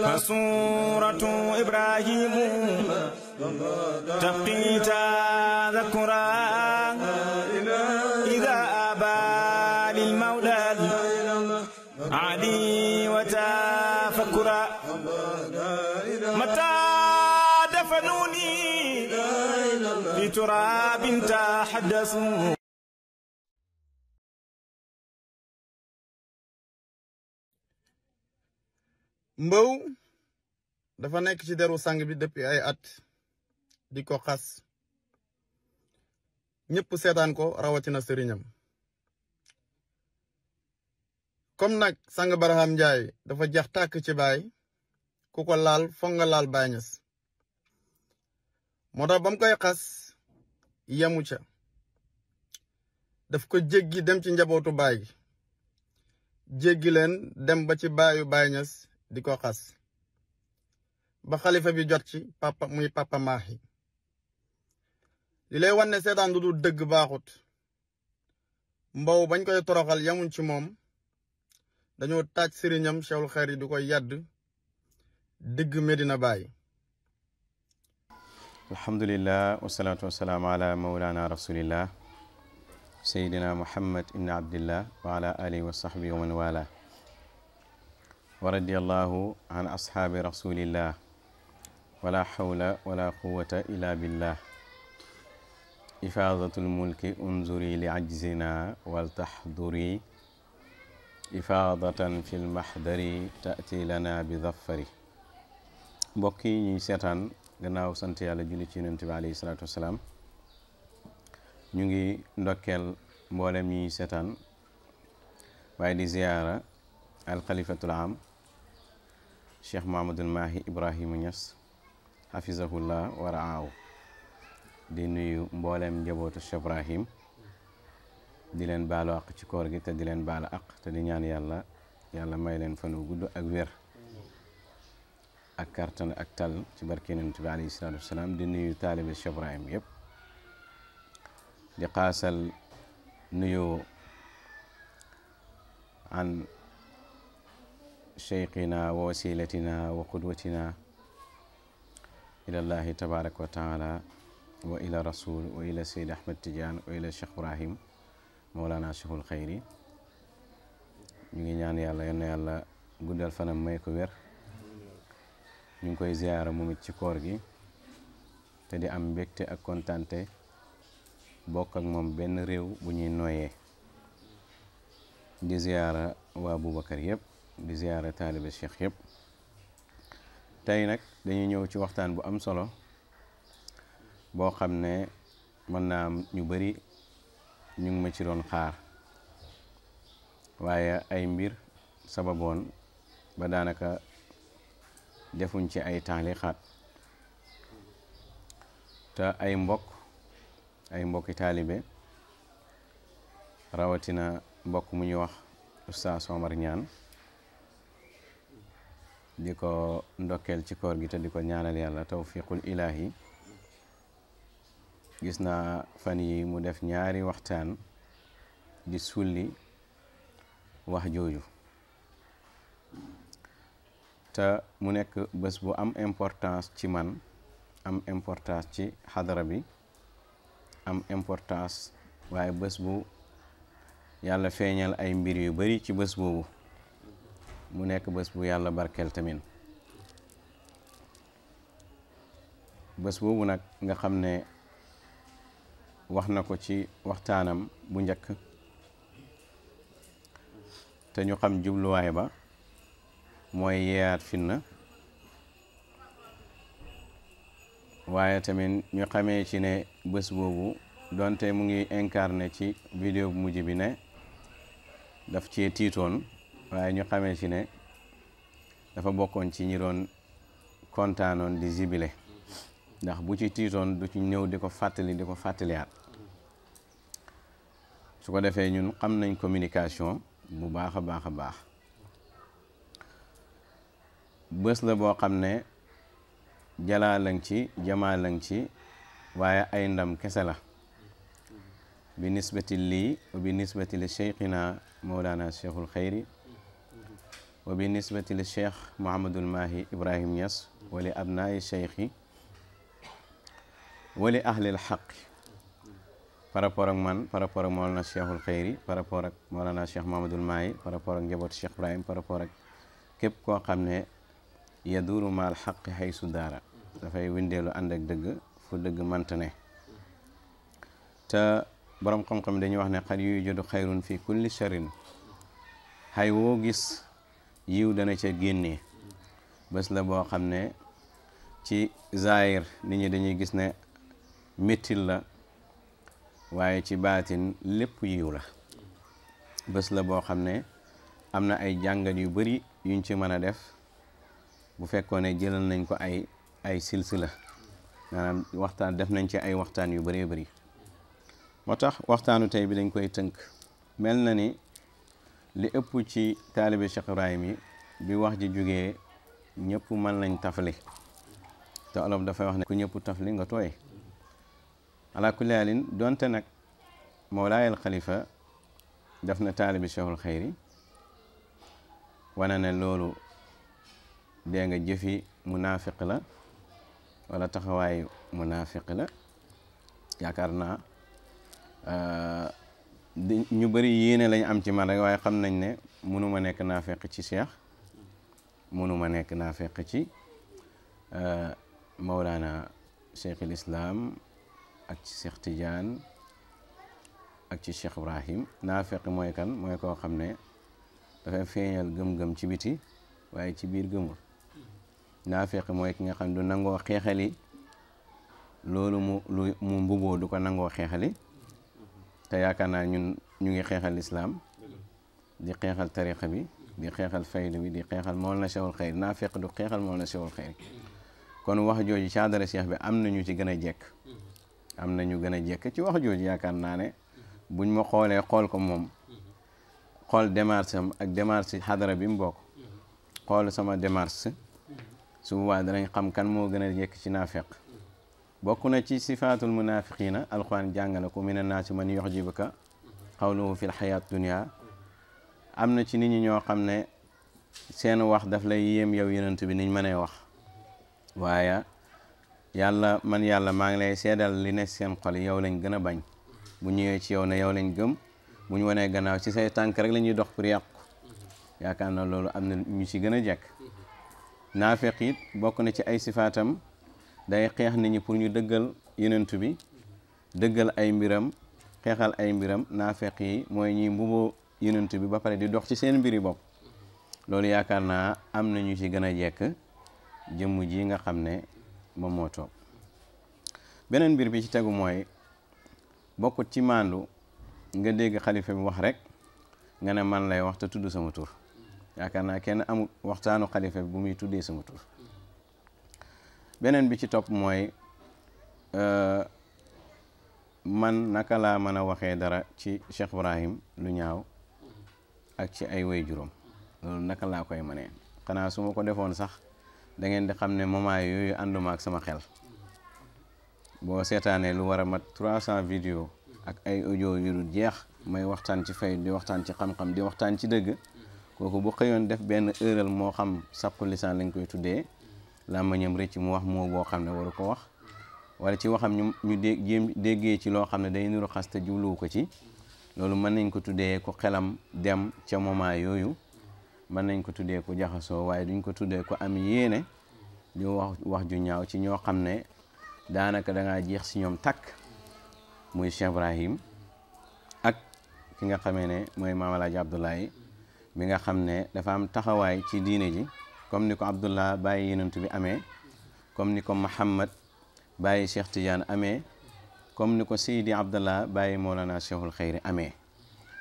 فسورة إبراهيم تبقي تذكرا إذا أبى للمولى علي وتفكرا متى دفنوني في تراب تحدثوا. Mbow dafa nekk ci deru sang bi depuis ay at di ko xas ñëpp seetaan ko rawatina sëriñam comme nag sang Barham Ndiaye dafa jax tàkk ci baay ku ko laal foog nga laal Baay Ñas moo tax ba mu koy xas yemu ca daf ko jéggi dem ci njabootu baay gi jéggi leen dem ba ci baayu Baay Ñas di ko xas ba xalifa bi jot ci papa muy papa Mahi li lay wan ne seetaan du dëgg baaxut Mbow bañ koy toroxal yamuñ ci moom dañoo taaj sëriñam Cheikhul Khayri di ko yadd digg Medina Baye. alhamdulillah wasalaatu wasalaamu ala mawlana rasulillah sayidina muhammad ibni abdillah wa ala alihi wa sahbihi wa man wala wa radiyallahu an ashaabi rasulillah wala hawla wala quwwata illa billah ifadatul mulki unzuri li ajzina wal tahduri ifadatan fil mahdari taati lana bi zaffari. mbokk yi ñuy seetaan gannaaw sant yàlla julli ci yonent bi alayhi salaatu wasalaam ñu ngi ndokkeel mboolem ñuy seetaan waaye di ziyaara alxalifatul am cheikh Mahamadul Mahi Ibrahima Niass hafizahullah wa raahu di nuyu mboolem njabootu Cheikh Ibrahim di leen baalu àq ci koor gi te di leen baalu àq te di ñaan yàlla may leen fanu gudd ak wér ak kartan ak tal ci barke Yonent bi alayhi salaatu wasalaam di nuyu taalibe Cheikh Ibrahim yëpp di xaasal nuyu an cheikhina wa wasilatina wa qudwatina ila llahi tabaraka wa taala wa ila rasul wa ila Seyd Ahmed Tidiane wa ila Cheikh Ibrahim Mawlana Cheikhul Khayri. ñu ngi ñaan yàlla yal na yàlla guddal fanam may ko wér ñu ngi koy ziyaara moom it ci koor gi te di am mbégte ak kontante bokk ak moom benn réew bu ñuy nooyee di ziyaara waa Boubacar yëpp di ziyaara taalibe Cheikh yëpp. tey nag dañuy ñëw ci waxtaan bu am solo boo xam ne mën naa am ñu bari ñu ngi ma ci doon xaar waaye ay mbir sababoon ba daanaka defuñ ci ay taalixaat te ay mbokki taalibe rawatina mbokk mu ñuy wax Oustaz Omar Ñaan di ko ndokkeel ci koor gi te di ko ñaanal yàlla tawfiqul ilahi. gis naa fan yi mu def ñaari waxtaan di sulli wax jooju te mu nekk bés bu am importance ci man am importance ci xadara bi am importance waaye bés bu yàlla feeñal ay mbir yu bari ci bés boobu mu nekk bés bu yàlla barkeel tamit. bés boobu nag nga xam ne wax na ko ci waxtaanam bu njëkk te ñu xam jubluwaay ba mooy yeeyaat fitna waaye tamit ñu xamee ci ne bés boobu donte mu ngi incarné ci vidéo bu mujj bi ne daf cee tiitoon waaye ñu xamee ci ne dafa bokkoon ci ñi doon kontaanoon di jibile ndax bu ci tiitoon du ci ñëw di ko fàttaliyaat su ko defee ñun xam nañ communication bu baax a baax bés la boo xam ne jalaa lañ ci jamaa lañ ci waaye ay ndam kese la bi nisbati lii wa bi nisbati li cheikhina mawlana cheikhul xayri wa bi nisbati li cheikh Mouhamadul Mahi Ibrahim Niass wa li abnaayi cheikhi wa li ahlil xaqi par rapport ak man par rapport ak Mawlana Cheikhul Xayri par rapport ak Mawlana Cheikh Mouhamadul Mahi par rapport ak njabootu Cheikh Ibrahim par rapport ak képp koo xam ne yaduuru maal xaqi xaysu daara dafay windeelu ànd ak dëgg fu dëgg manta ne te borom xam-xam dañuy wax ne xad yuy jodu xayrun fi kulli sharin xay woo gis yiw dana ca génnee bés la boo xam ne ci zaahir nit ñi dañuy gis ne méttil la waaye ci baatin lépp yiw la bés la boo xam ne am na ay jàngat yu bari yuñ ci mën a def bu fekkoon ne jëlal nañ ko ay silsila maanaam waxtaan def nañ ci ay waxtaan yu bëree bëri moo tax waxtaanu tey bi dañ koy tënk mel na ni li ëpp ci taalibe Cheikh Ibrahim yi bi wax ji jógee ñëpp mën nañ tafli te olof dafay wax ne ku ñëpp tafli nga tooy ala kulli haalin donte nag Mawlaayal Xalifa def na taalibe Cheikhul Xayri wane ne loolu dee nga jëfi munaafiq la wala taxawaayu munaafiq la yaakaar naa ñu bëri yéene lañ am ci man rek waaye xam nañ ne mënuma nekk naafeq ci Cheikh mënuma nekk naafeq ci Mawlana Cheikhul Islam ak ci Cheikh Tidiane ak ci Cheikh Ibrahim naafeq mooy kan mooy koo xam ne dafay feeñal gëm-gëm ci biti waaye ci biir gëmul naafeq mooy ki nga xam ne du nangoo xeexali loolu mu mbuboo du ko nangoo xeexali te yaakaar naa ñun ñu ngi xeexal lislaam di xeexal tariqa bi di xeexal fayda bi di xeexal Mawlana Cheikhul Xayri naafeq du xeexal Mawlana Cheikhul Xayri kon wax jooju caadara Cheikh bi am nañu ci gën a jekk am nañu gën a jekk ci wax jooju yaakaar naa ne buñ ma xoolee xool ko moom xool démarche am ak démarche xadara bi mu bokk xool sama démarche su boobaa danañ xam kan moo gën a jekk ci naafeq bokk na ci sifaatul munafiqina alquran jàngale ko mina naasi man yuxjibuka xawluhu fi lxayaat dunia am na ci nit ñi ñoo xam ne seen wax daf lay yéem yow yonent bi niñ mënee wax waaye yàlla maa ngi lay seedal li ne seen xol yow lañ gën a bañ bu ñëwee ci yow ne yow lañ gëm bu ñu wanee gannaaw ci say tànk rek la ñuy dox pour yàqu yaakaar na loolu am na ñu ci gën a jekk naafeq it bokk na ci ay sifaatam day xeex nit ñi pour ñu dëggal yonent bi dëggal ay mbiram xeexal ay mbiram naafeq yi mooy ñi mbuboo yonent bi ba pare di dox ci seen mbiri bopp loolu yaakaar naa am na ñu ci gën a jekk jëmm ji nga xam ne moom moo toog beneen mbir bi ci tegu mooy bokkut ci maandu nga dégg xalifa bi wax rek nga ne man lay wax te tudd sama tur yaakaar naa kenn amul waxtaanu xalifa bi bu muy tuddee sama tur beneen bi ci topp mooy man naka laa mën a waxee dara ci Cheikh Ibrahim lu ñaaw ak ci ay way juróom loolu naka laa koy mënee xanaa su ma ko defoon sax da ngeen di xam ne moment yooyu ànduma ak sama xel boo seetaanee lu war a mat 300 vidéo ak ay audio yu dul jeex may waxtaan ci fay di waxtaan ci xam-xam di waxtaan ci dëgg kooku bu xëyoon def benn erreur moo xam sàppu lisaan lañ koy tuddee làmmiñam rëcc mu wax moo boo xam ne waru ko wax wala ci waxam ñu déggee ci loo xam ne day niru xas te jubluwu ko ci loolu mën nañ ko tuddee ku xelam dem ca moment yooyu mën nañ ko tuddee ku jaxasoo waaye duñ ko tuddee ku am yéene di wax ju ñaaw ci ñoo xam ne daanaka da ngaa jeex si ñoom takk muy Cheikh Ibrahim ak ki nga xamee ne mooy Maam Alaaji Abdoulaye mi nga xam ne dafa am taxawaay ci diine ji comme ni ko Abdullah bàyyi yonent bi amee comme ni ko Muhammad bàyyi Cheikh Tidiane amee comme ni ko Seydi Abdallah bàyyi Mawlana Cheikhul Xayri amee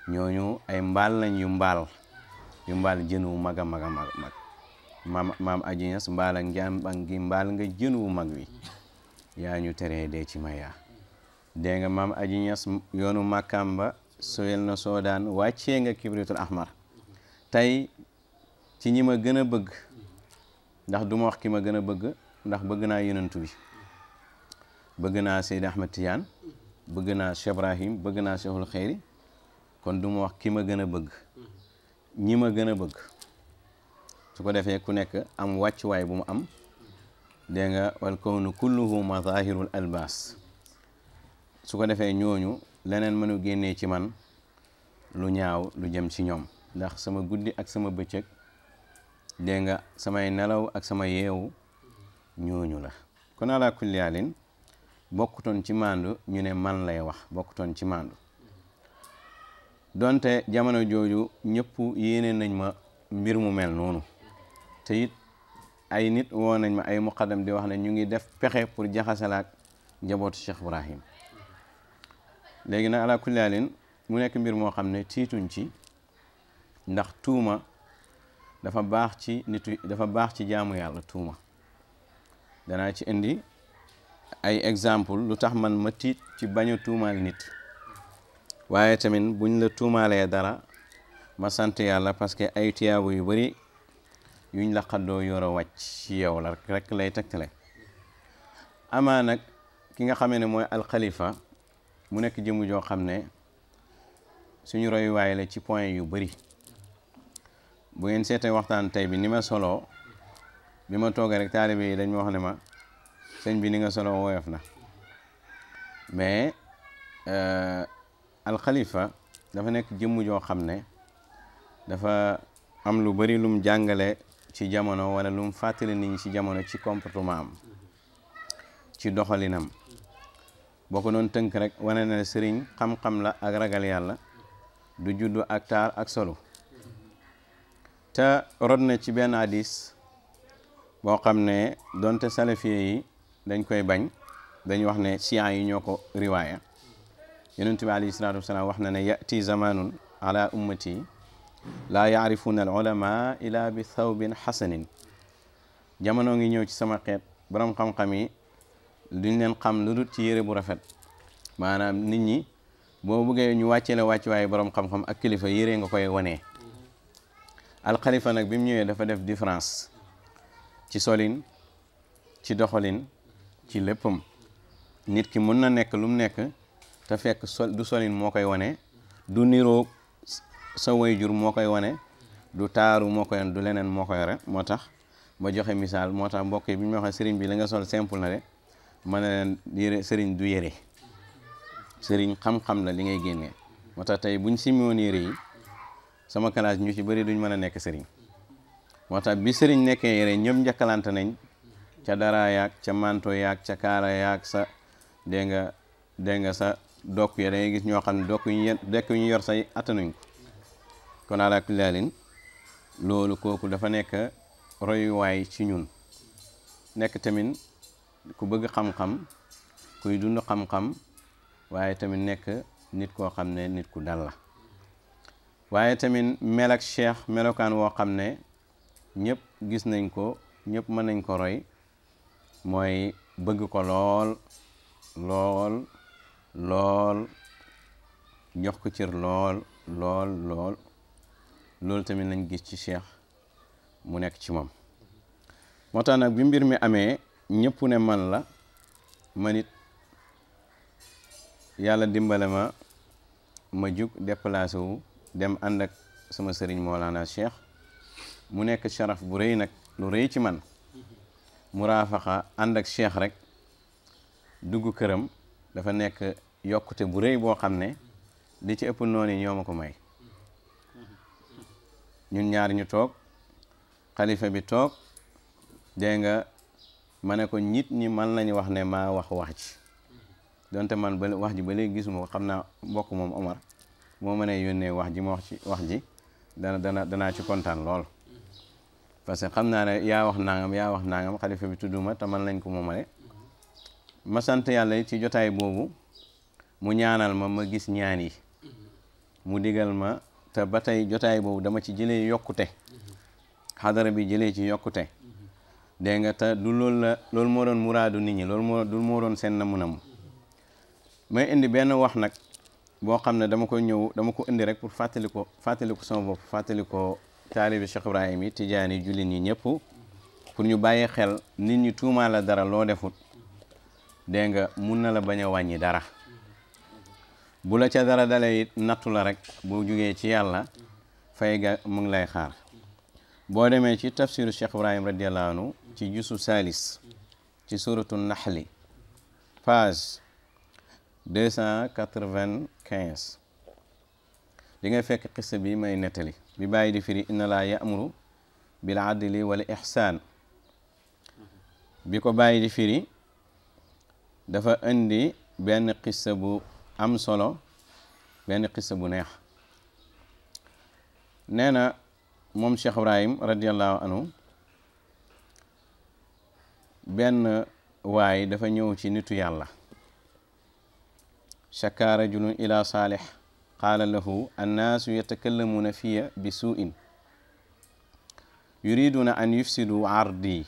ñooñu ay mbaal lañ yu mbaal jën wu mag a mag a mag maam Aji Ñas mbaal ak njàmbang gi mbaal nga jën wu mag wi yaa ñu teree dee ci maya dégg nga maam Aji Ñas yoonu màkkaam ba soyel na soodaan wàccee nga kibritul ahmar tey ci ñi ma gën a bëgg ndax du ma wax ki ma gën a bëgg ndax bëgg naa yonentu bi bëgg naa Seydi Ahmed Tidiane bëgg naa Cheikh Ibrahim bëgg naa Cheikhul Xayri kon du ma wax ki ma gën a bëgg ñi ma gën a bëgg su ko defee ku nekk am wàccuwaay bu mu am dégg nga wal kawnu kulluhu mazahirul albas su ko defee ñooñu leneen mënu génnee ci man lu ñaaw lu jëm ci ñoom ndax sama guddi ak sama bëccëg dégg nga samay nelaw ak sama yeewu ñooñu la kon ala kulli haalin bokkutoon ci maandu ñu ne man lay wax bokkutoon ci maandu donte jamono jooju ñëpp yéene nañ ma mbir mu mel noonu te it ay nit woo nañ ma ay muqaddam di wax ne ñu ngi def pexe pour jaxasalaak njabootu Cheikh Ibrahim léegi nag ala kulli haalin mu nekk mbir moo xam ne tiituñ ci ndax tuuma dafa baax ci nitu dafa baax ci jaamu yàlla tuuma danaa ci indi ay exemple lu tax man ma tiit ci bañ a tuumaal nit waaye tamit buñ la tuumaalee dara ma sant yàlla parce que ay tiyaabu yu bari yuñ la xaddoo yor a wàcc ci yow la rek lay tegtale amaa nag ki nga xamee ne mooy alxalifa mu nekk jëmu joo xam ne suñu royuwaay la ci point yu bari bu ngeen seetee waxtaan tey bi ni ma solo bi ma toogee rek taalibe yi dañ ma wax ne ma sëñ bi ni nga solo woyof na mais alxalifa dafa nekk jëmm joo xam ne dafa am lu bari lum jàngale ci jamono wala lum fàttali nit ñi ci jamono ci comportement am ci doxalinam boo ko doon tënk rek wane na sëriñ xam-xam la ak ragal yàlla du juddu ak taar ak solo te rod na ci benn hadis boo xam ne donte salafiye yi dañ koy bañ dañ wax ne siyan yi ñoo ko riwaaya yonent bi alayhi salaatu wasalaam wax na ne yati zamanun ala ummati laa yaarifuna al ulama ila bi thawbin xasanin jamono ngi ñëw ci sama xeet borom xam-xam yi duñ leen xam lu dul ci yére bu rafet maanaam nit ñi boo bëggee ñu wàccee la wàcc waaye borom xam-xam ak kilifa yére nga koy wanee alxalifa nag bi mu ñëwee dafa def différence ci solin ci doxalin ci léppam nit ki mën na nekk lu mu nekk te fekk du solin moo koy wane du niroo sa wayjur moo koy wane du taaru moo koy wane du leneen moo koy yore moo tax ba joxe misaal moo tax mbokk yi bi ñu waxee sëriñ bi la nga sol simple na de ma ne leen yére sëriñ du yére sëriñ xam-xam la li ngay génnee moo tax tey buñ simi woon yére yi sama classe ñu ci bëri duñ mën a nekk sëriñ moo tax bi sëriñ nekkee yére ñëpp njëkkalante nañ ca dara yaag ca manto yaag ca kaala yaag sa dégg nga sa dokk ya da ngay gis ñoo xam ne dokk ñu yor say attanuñ ko kon ala kulli haalin loolu kooku dafa nekk royuwaay ci ñun nekk tamit ku bëgg xam-xam kuy dund xam-xam waaye tamit nekk nit koo xam ne nit ku dal la waaye tamit mel ak cheikh melokaan woo xam ne ñëpp gis nañ ko ñëpp mën nañ ko roy mooy bëgg ko lool jox ko cër lool loolu tamit lañ gis ci cheikh mu nekk ci moom moo tax nag bi mbir mi amee ñëpp ne man la man it yàlla dimbale ma jug déplacé wu dem ànd ak sama sëriñ Mawlana Cheikh mu nekk sharaf bu rëy nag lu rëy ci man muraafaqa ànd ak Cheikh rek dugg këram dafa nekk yokkute bu rëy boo xam ne li ci ëpp noonu ñoo ma ko may ñun ñaar ñu toog xalifa bi toog dégg nga ma ne ko nit ñi man lañu wax ne maa wax ji donte man ba wax ji ba léegi gisuma ko xam naa mbokk moom Omar moo mënee yónnee wax ji ma wax ji danaa ci kontaan lool parce que xam naa ne yaa wax nangam xalifa bi tudduma te man lañ ko moomale ma sant yàlla ci jotaay boobu mu ñaanal ma gis ñaan yi mu digal ma te ba tey jotaay boobu dama ci jëlee yokkute xadara bi jëlee ci yokkute dégg nga te du loolu moo doon muraadu nit ñi loolu moo doon seen namu may indi benn wax nag boo xam ne dama ko indi rek pour fàttali ko sama bopp fàttali ko taalibi Cheikh Ibrahim yi tijaan yi jullit ñi ñëpp pour ñu bàyyi xel nit ñi tuumaa la dara loo defut dégg nga mun na la bañ a wàññi dara bu la ca dara dalee it nattu la rek boo jugee ci yàlla fay ga mu ngi lay xaar boo demee ci tafsiru Cheikh Ibrahim radiyallahu anhu ci jusu salis ci suratu naxli page 295 di nga fekk xissa bi may nettali bi bàyyi di firi inna laa ya'muru bil adli wal ihsaan bi ko bàyyi di firi dafa indi benn xissa bu am solo benn xissa bu neex nee na moom Cheikh Ibrahim radiyallahu anhu benn waay dafa ñëw ci nitu yàlla shaka rajulun ila saalih qaala lahu annaasu yatakallamuuna fiya bi suu'in yuriduna an yufsidu ardi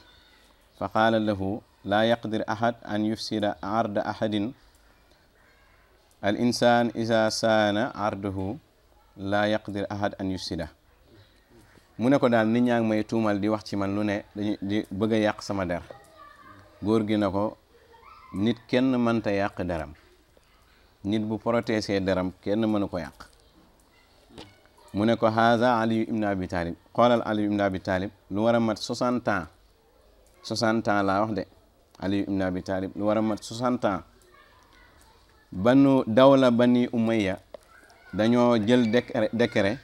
fa qaala lahu laa yaqdir ahad an yufsida arda ahadin al insaan isa saana ardahu laa yaqdir ahad an yufsida mu ne ko daal nit ñaa ngi may tuumal di wax ci man lu ne di bëgg a yàq sama der góor gi na ko nit kenn mënta yàq deram nit bu protégé deram kenn mënu ko yàq mu ne ko haza aliyu ibn abi talib xoolal aliyu ibn abi talib lu war a mat 60 ans 60 ans laa wax de aliyu ibn abi talib lu war a mat 60 ans banu dawla bani umayya dañoo jël décret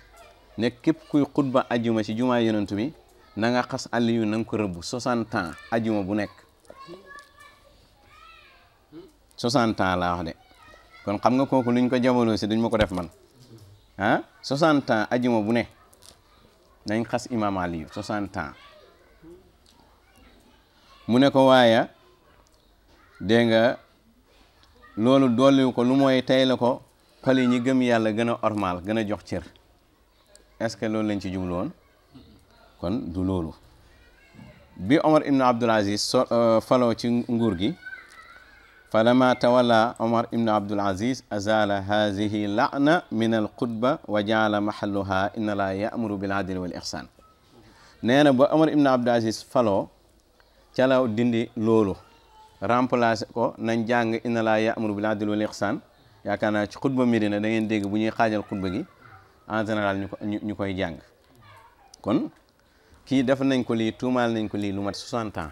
ne képp kuy xutba ajuma ci jumaa yonent bi na nga xas aliyu na nga ko rëbb 60 ans ajuma bu nekk 60 ans laa wax de kon xam nga kooku luñ ko jabaloo si duñ ma ko def man ah 60 ans ajuma bu ne nañ xas imam aliyu 60 ans mu ne ko waaye dégg nga loolu dolliwu ko lu mooy tey la ko xol yi ñi gëm yàlla gën a ormal gën a jox cër est-ce que loolu lañ ci jublu woon kon du loolu bi Omar ibn Abdul Aziz faloo ci nguur gi fa lama tawalla Omar ibn Abdul Aziz azala hazihi la'na min al xutba wa jaala mahalluha inna la ya'muru bil adli wal ihsan nee na ba Omar ibn Abdul Aziz faloo ca la dindi loolu remplacer ko nañ jàng inna la ya'muru bil adli wal ihsan yaakaar naa ci xutba Medina da ngeen dégg bu ñuy xaajal xutba gi en général ñu koy jàng kon kii def nañ ko lii tuumaal nañ ko lii lu mat 60 ans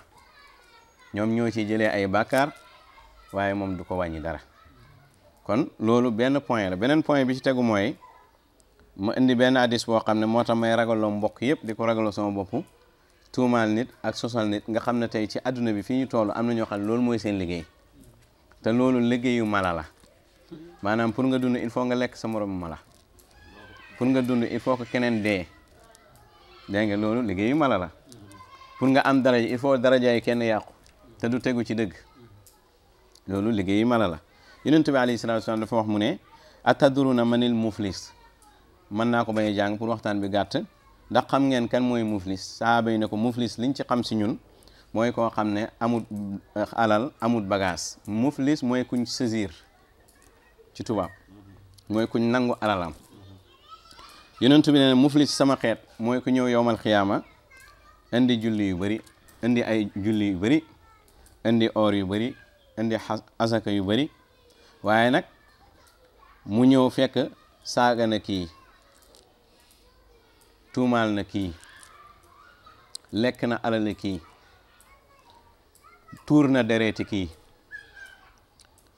ñoom ñoo ci jëlee ay bàkkaar waaye moom du ko wàññi dara kon loolu benn point la beneen point bi ci tegu mooy ma indi benn hadis boo xam ne moo tax may ragaloo mbokk yëpp di ko ragaloo sama bopp tuumaal nit ak sosal nit nga xam ne tey ci adduna bi fi ñu toll am na ñoo xam ne loolu mooy seen liggéey te loolu liggéeyu mala la maanaam pour nga dund il faut nga lekk sa moromu mala pour nga dund il faut que keneen dee dégg nga loolu liggéeyu mala la pour nga am daraja il faut darajaay kenn yàqu te du tegu ci dëgg loolu liggéeyu mala la yonent bi alayhi salaatu wasalaam dafa wax mu ne atadruna manil muflis mën naa ko bañ a jàng pour waxtaan bi gàtt ndax xam ngeen kan mooy muflis sahaaba yi ne ko muflis liñ ci xam si ñun mooy koo xam ne amut alal amut bagage muflis mooy kuñ saisir ci tubaab mooy kuñ nangu alalam yonent bi ne muflis sama xeet mooy ku ñëw yowmal xiyaama indi julli yu bëri indi ay julli yu bëri indi or yu bëri indi asaka yu bëri waaye nag mu ñëw fekk saaga na kii tuumaal na kii lekk na alal kii tuur na dereeti kii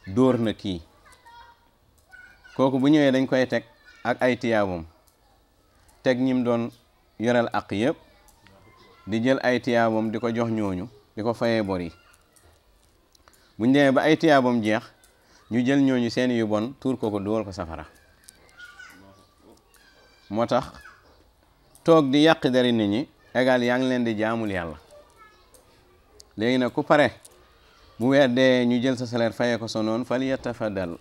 dóor na kii kooku bu ñëwee dañ koy teg ak ay tiyaabam teg ñim doon yoral ak yëpp di jël ay tiyaabam di ko jox ñooñu di ko fayee bor yi buñ demee ba ay tiyaabam jeex ñu jël ñooñu seeni yu bon tuur ko duwal ko safara moo tax toog di yàq dari nit ñi égal yaa ngi leen di jaamul yàlla léegi nag ku pare bu weer dee ñu jël sa salaire fayee ko sa noonu fal yatafadal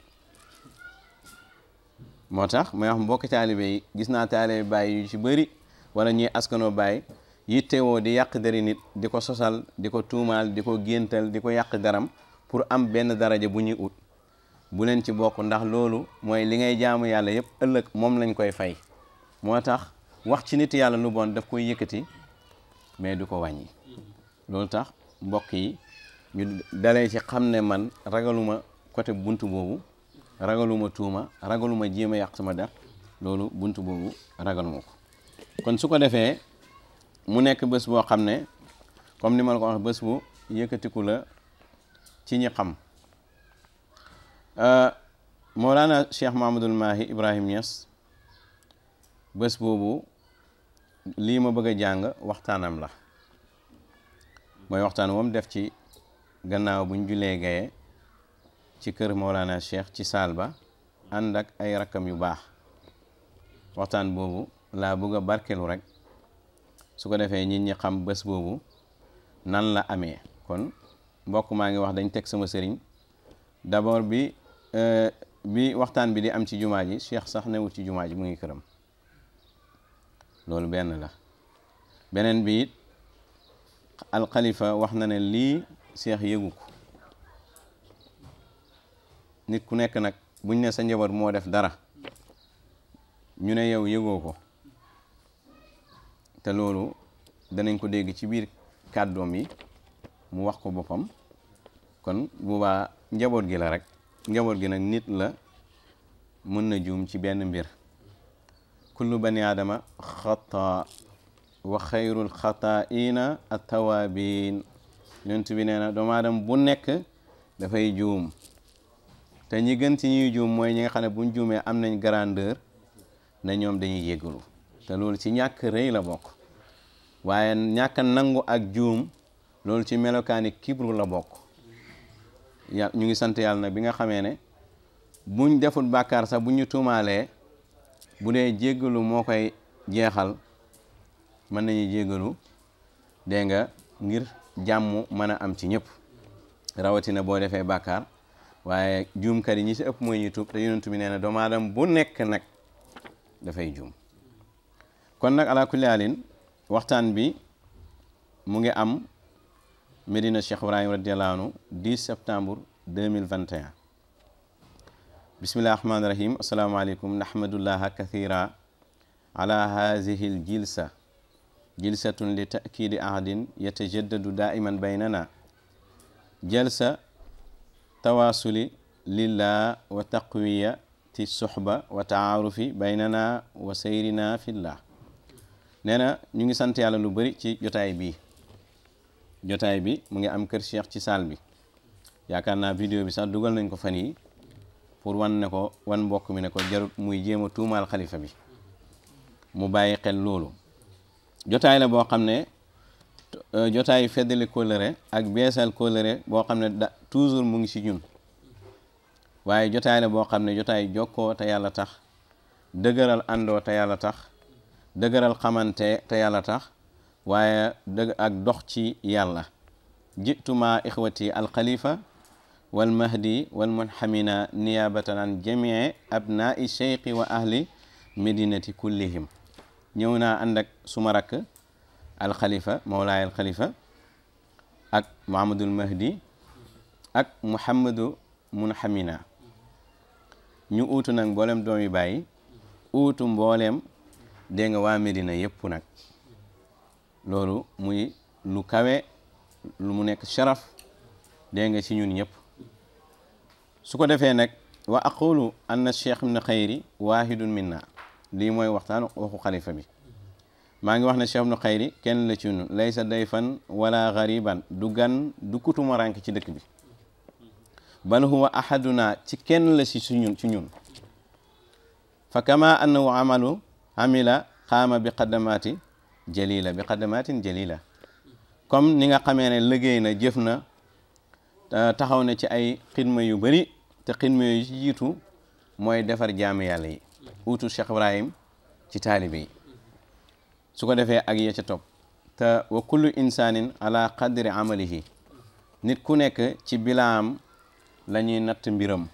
moo tax may wax mbokki taalibe yi gis naa taalibe bàyyi yu ci bëri wala ñuy askanoo bàyyi yittewoo di yàq dari nit di ko sosal di ko tuumaal di ko géntal di ko yàq daram pour am benn daraja bu ñuy ut bu leen ci bokk ndax loolu mooy li ngay jaamu yàlla yëpp ëllëg moom lañ koy fay moo tax wax ci nit yàlla lu bon daf koy yëkkati mais du ko wàññi loolu tax mbokk yi ñu dalee ci xam ne man ragaluma côté buntu boobu ragaluma tuuma ragaluma jéem a yàq sama der loolu buntu boobu ragaluma ko kon su ko defee mu nekk bés boo xam ne comme ni ma la ko wax bés bu yëkkatiku la ci ñi xam Mawlana Cheikh Mahamadul Mahi Ibrahim Niass bés boobu lii ma bëgg a jàng waxtaanam la mooy waxtaan wam def ci gannaaw buñ julee gaye ci kër Mawlana Cheikh ci saal ba ànd ak ay rakkam yu baax waxtaan boobu laa bëgg a barkelu rek su ko defee nit ñi xam bés boobu nan la amee kon mbokk maa ngi wax dañ teg sama sëriñ d'abord bi waxtaan bi di am ci jumaa ji Cheikh sax newut ci jumaa ji mu ngi këram loolu benn la beneen bi it alxalifa wax na ne lii Cheikh yëgu ko nit ku nekk nag buñ ne sa njaboot moo def dara ñu ne yow yëgoo ko te loolu danañ ko dégg ci biir kàddoom yi mu wax ko boppam kon boobaa njaboot gi la rek njaboot gi nag nit la mën na juum ci benn mbir kullu bani aadama xata wa xayrul xataa'ina at-tawaabiin yonent bi nee na doomu aadama bu nekk dafay juum te ñi gën ci ñuy juum mooy ñi nga xam ne buñ juumee am nañ grandeur na ñoom dañuy yéggalu te loolu ci ñàkk rëy la bokk waaye ñàkk nangu ak juum loolu ci melokaani kibru la bokk ñu ngi sant yàlla nag bi nga xamee ne buñ deful bàkkaar sax bu ñu tuumaalee bu dee jéggalu moo koy jeexal mën nañu jéggalu dégg nga ngir jàmm mën a am ci ñëpp rawatina boo defee bàkkaar waaye juumkat yi ñi ci ëpp mooy ñu tuub te yonent bi nee na doomu aadama bu nekk nag dafay juum kon nag ala kulli haalin waxtaan bi mu ngi am Medina Cheikh Ibrahim radiyallahu anhu 10 septembre 2021 bismillahi rahmaani rahim asalaamaaleykum nahmadullaha kathira ala hazihi l jilsa jilsatun li taakidi ahdin yatajaddadu daiman baynana jalsa tawaasuli lillah wa taqwiyati suhba wa taarufi baynana wa sayrina fillah nee na ñu ngi sant yàlla lu bari ci jotaay bi mu ngi am kër Cheikh ci saal bi yaakaar naa vidéo bi sax dugal nañ ko fan yi pour wan mbokk mi ne ko jarut muy jéem a tuumaal xalifa bi mu bàyyi xel loolu jotaay la boo xam ne jotaay feddali kóllëre ak beesal kóllëre boo xam ne toujours mu ngi ci ñun waaye jotaay la boo xam ne jotaay jokkoo te yàlla tax dëgëral àndoo te yàlla tax dëgëral xamante te yàlla tax waaye ak dox ci yàlla jituma ixwati alxalifa wal mahdi wal munhamina niyabatan an jamii abnai cheikhi wa ahli medinati kullihim ñëw naa ànd ak suma rakk alxalifa mawlaay alxalifa ak muhammadul mahdi ak muhammadu munhamina ñu uutu nag mboolem doomi bàyyi uutu mboolem dégg nga waa Medina yëpp nag loolu muy lu kawe lu mu nekk sharaf dégg nga ci ñun ñëpp su ko defee nag wa aqulu anna cheikh ibn xayri wahidun minna lii mooy waxtaan waxu xalifa bi maa ngi wax ne cheikh ibn xayri kenn la ci ñun laysa dayfan wala gariban du gan du kutuma rank ci dëkk bi bal huwa ahaduna ci kenn la ci ñun fa kama annahu amila qaama bi qadamatin jalila comme ni nga xamee ne liggéey na jëf na taxaw na ci ay xidma yu bari te xidma yu ci jiitu mooy defar jaami yàlla yi utu Cheikh Ibrahim ci taalibe yi su ko defee ak ya ca topp te wa kullu insanin ala qadri amalihi nit ku nekk ci bilaam la ñuy natt mbiram